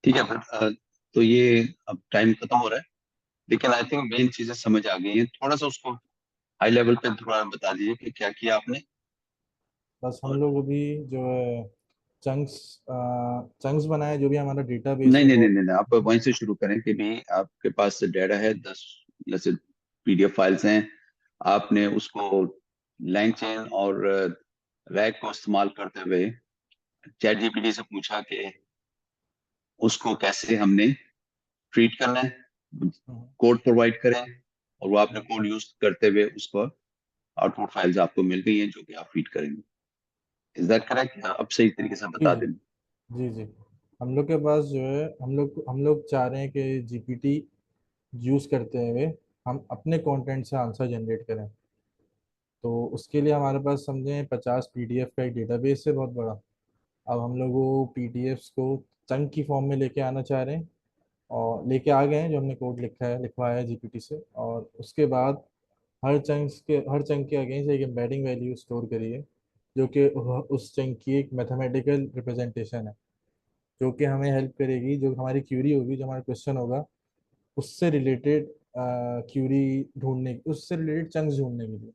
ठीक है फिर तो ये अब टाइम खत्म हो रहा है, लेकिन आई थिंक मेन चीजें समझ आ गई हैं। थोड़ा सा उसको हाई लेवल पे थोड़ा बता दीजिए कि क्या किया आपने। बस हम लोग अभी जो है चंक्स चंक्स बनाए, जो भी हमारा डेटाबेस नहीं है नहीं नहीं वो। नहीं नहीं, आप वहीं से शुरू करें कि भी आपके पास डाटा है 10 जैसे पीडीएफ फाइल्स हैं, आपने उसको लैंगचेन और रैक को इस्तेमाल करते हुए चैट जीपीटी से पूछा कि उसको कैसे हमने ट्रीट करना है, हम्म, कोड प्रोवाइड करें, और वो आपने कोड यूज करते हुए उसको आउटपुट फाइल्स आपको मिल गई हैं जो कि आप फीड करेंगे। Is that correct? अब सही तरीके से जी बता जी दें। जी जी। हम लोग के पास जो है हम लोग चाह रहे हैं कि जीपीटी यूज़ करते हुए हम अपने कंटेंट से आंसर जनरेट करें। तो उसके लिए हमारे पास समझें 50 पीडीएफ का एक डेटाबेस है बहुत बड़ा। अब हम लोग वो पीडीएफ्स को चंक की फॉर्म में लेके आना चाह रहे हैं, और लेके आ गए हैं, जो हमने कोड लिखवाया है जीपीटी से। और उसके बाद हर चंक के अगेंस्ट एक एम्बेडिंग वैल्यू स्टोर करिए, जो कि उस चंक की एक मैथमेटिकल रिप्रेजेंटेशन है, जो कि हमें हेल्प करेगी, जो हमारी क्यूरी होगी, जो हमारा क्वेश्चन होगा, उससे रिलेटेड क्यूरी ढूंढने, उससे रिलेटेड चंक्स ढूंढने के लिए।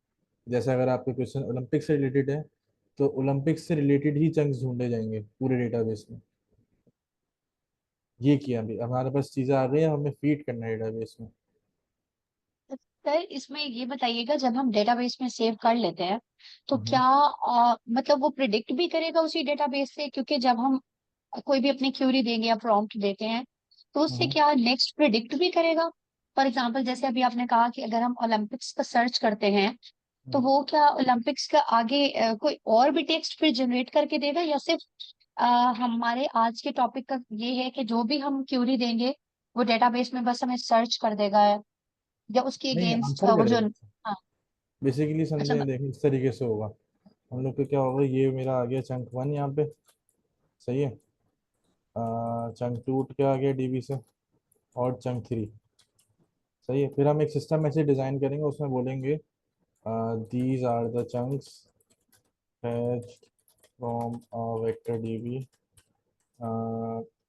जैसे अगर आपका क्वेश्चन ओलंपिक से रिलेटेड है, तो ओलंपिक से रिलेटेड ही चंक्स ढूंढे जाएंगे पूरे डेटाबेस में। ये किया, अभी हमारे पास चीज़ें आ गई हैं, हमें फीड करना है डेटाबेस में। सर इसमें ये बताइएगा, जब हम डेटाबेस में सेव कर लेते हैं तो हम्म, क्या मतलब वो प्रिडिक्ट भी करेगा उसी डेटाबेस से? क्योंकि जब हम कोई भी अपनी क्यूरी देंगे या प्रॉम्प्ट देते हैं तो उससे हम्म, क्या नेक्स्ट प्रिडिक्ट भी करेगा? फॉर एग्जाम्पल जैसे अभी आपने कहा कि अगर हम ओलंपिक्स का सर्च करते हैं तो हम्म। वो क्या ओलंपिक्स का आगे कोई और भी टेक्स्ट फिर जनरेट करके देगा, या सिर्फ अ, हमारे आज के टॉपिक का ये है कि जो भी हम क्यूरी देंगे वो डेटाबेस में बस हमें सर्च कर देगा, या उसके नहीं, अगेंस्ट आंसर वो जो। करेगा। हाँ। बेसिकली अच्छा। समझे, देखें इस तरीके से होगा। हम लोग को क्या होगा, ये मेरा आ गया चंक 1 यहाँ पे, सही है। चंक 2 उठ के आ गया डीबी से, और चंक 3, सही है। फिर हम एक सिस्टम ऐसे डिज़ाइन करेंगे, उसमें बोलेंगे these are the chunks fetched from a vector db,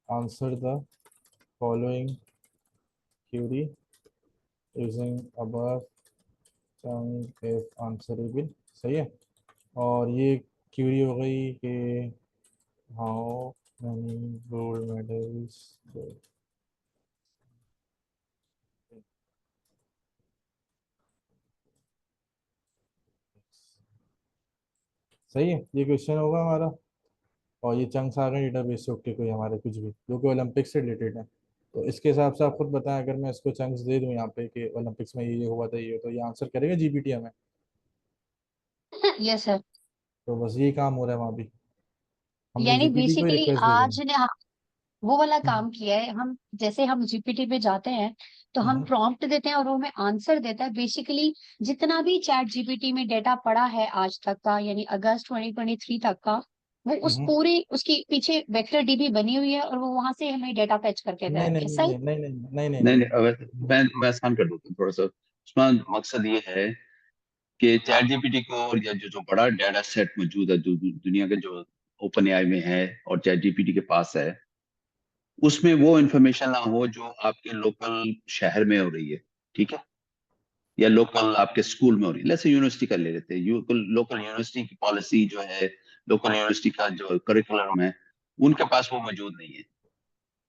answer the following query using above chunk if answerable, सही है। और ये क्यूरी हो गई कि हाउ many gold medals सही है, ये क्वेश्चन होगा हमारा। और ये चंक्स आ गए डेटाबेस से उठ के, कोई हमारे कुछ भी जो कि ओलंपिक से रिलेटेड है। तो इसके हिसाब से आप खुद बताएं, अगर मैं इसको चंक्स दे दूं यहाँ पे कि ओलंपिक्स में ये हुआ था, ये तो ये आंसर करेगा जीपीटी हमें। Yes sir. तो बस यही काम हो रहा है वहाँ भी, हम लोग यानी जीपीटी को ही बेसिकली रिक्वेस्ट दे आज देंगे। ने वो वाला हम्म, काम किया है। हम जैसे हम जीपीटी पे जाते हैं तो हम हम्म, प्रॉम्प्ट देते हैं और वो हमें आंसर देता है। बेसिकली जितना भी चैट जीपीटी में डेटा पड़ा है आज तक का, यानी अगस्त 2023 तक का, वो उस हम्म। पूरी उसकी पीछे वेक्टर डीबी बनी हुई है और वो वहां से हमें डेटा फेच करके दे रहा नहीं है, नहीं ऐसा नहीं ही? नहीं नहीं नहीं नहीं नहीं नहीं नहीं, अब नहीं। मैं आसान कर दूँ थोड़ा सा। उसका मकसद ये है कि चैट जीपीटी को और या जो जो बड़ा डाटा सेट मौजूद है जो दुनिया के जो ओपन एआई में है और चैट जीपीटी के पास है, उसमें वो इंफॉर्मेशन ना हो जो आपके लोकल शहर में हो रही है, ठीक है, या लोकल आपके स्कूल में हो रही है। जैसे यूनिवर्सिटी का ले लेते हैं, लोकल यूनिवर्सिटी की पॉलिसी जो है, लोकल यूनिवर्सिटी का जो करिकुलम है, उनके पास वो मौजूद नहीं है।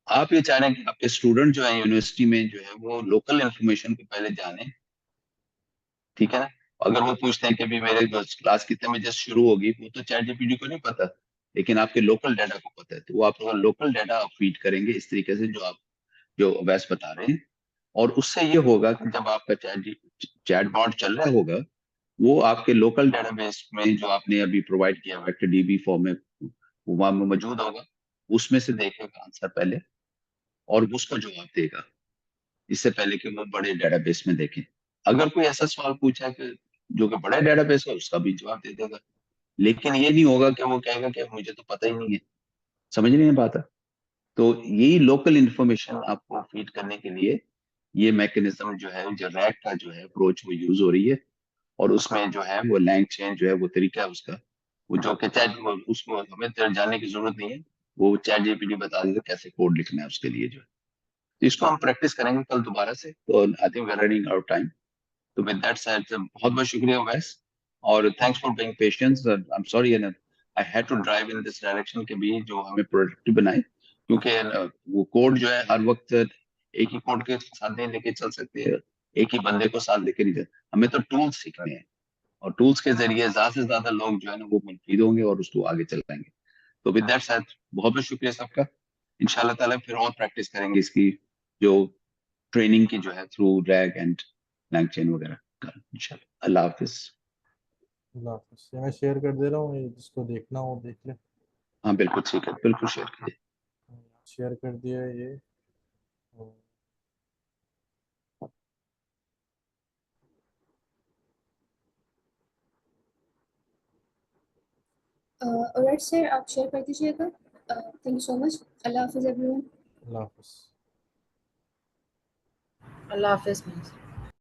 आप ये चाह रहे हैं कि आपके स्टूडेंट जो है यूनिवर्सिटी में जो है वो लोकल इंफॉर्मेशन को पहले जाने, ठीक है ना। अगर वो पूछते हैं कि भी मेरे क्लास कितने बजे शुरू होगी, वो तो चैट जीपीटी को नहीं पता, लेकिन आपके लोकल डाटा को पता है। तो वो आप लोकल डाटा आप फीड करेंगे इस तरीके से जो अवैस बता रहे हैं। और उससे ये होगा कि जब आपका चैट बॉट चल रहा होगा, वो आपके लोकल डेटाबेस में जो आपने अभी प्रोवाइड किया वेक्टर डीबी फॉर्म में, वो वहां में मौजूद होगा। उसमें से देखेगा आंसर पहले और उसको जवाब देगा, इससे पहले कि वो बड़े डेटाबेस में देखें। अगर कोई ऐसा सवाल पूछा कि जो कि बड़ा डेटाबेस है, उसका भी जवाब दे देगा। लेकिन ये नहीं होगा कि वो कहेगा कि मुझे तो पता ही नहीं है। समझ नहीं है बात है? तो यही लोकल इंफॉर्मेशन आपको फीड करने के लिए ये मैकेनिज्म जो है, जो रैक का जो है अप्रोच, वो यूज हो रही है। और उसमें जो है वो लैंग चेन जो है, वो तरीका है उसका, वो जो कि चैट, उसको हमें जानने की जरूरत नहीं है, वो चैट जीपीटी बता देगा कैसे कोड लिखना है उसके लिए जो है। तो इसको हम प्रैक्टिस करेंगे कल दोबारा से। तो I think we are running out time. तो विद दैट सेड, बहुत बहुत शुक्रिया वैस, और thanks for being patience. I am sorry I had to drive in this direction के भी जो हमें प्रोडक्टिव बनाए, क्योंकि वो कोड जो है हर वक्त एक ही कोड के साथ नहीं लेके चल सकते हैं, एक ही बंदे को साथ लेके नहीं चल। हमें तो टूल्स सीखने हैं, और टूल्स के जरिए ज्यादा से ज्यादा लोग जो है ना वो मुनफिद होंगे और उसको आगे चलाएंगे। तो विद दैट सेड, बहुत बहुत शुक्रिया सबका। इंशाल्लाह ताला फिर और प्रैक्टिस करेंगे इसकी, जो ट्रेनिंग की जो है through RAG and LangChain वगैरह का, इंशाल्लाह। अल्लाह हाफिज। अल्लाह हाफिज़। ये मैं शेयर कर दे रहा हूँ, ये जिसको देखना हो देख ले। हाँ बिल्कुल ठीक है, बिल्कुल शेयर कीजिए। शेयर कर दिया है ये। ऑलराइट सर, आप शेयर कर दीजिएगा। Thank you so much. अल्लाह हाफिज़ एवरीवन। अल्लाह हाफिज़। अल्लाह हाफिज़।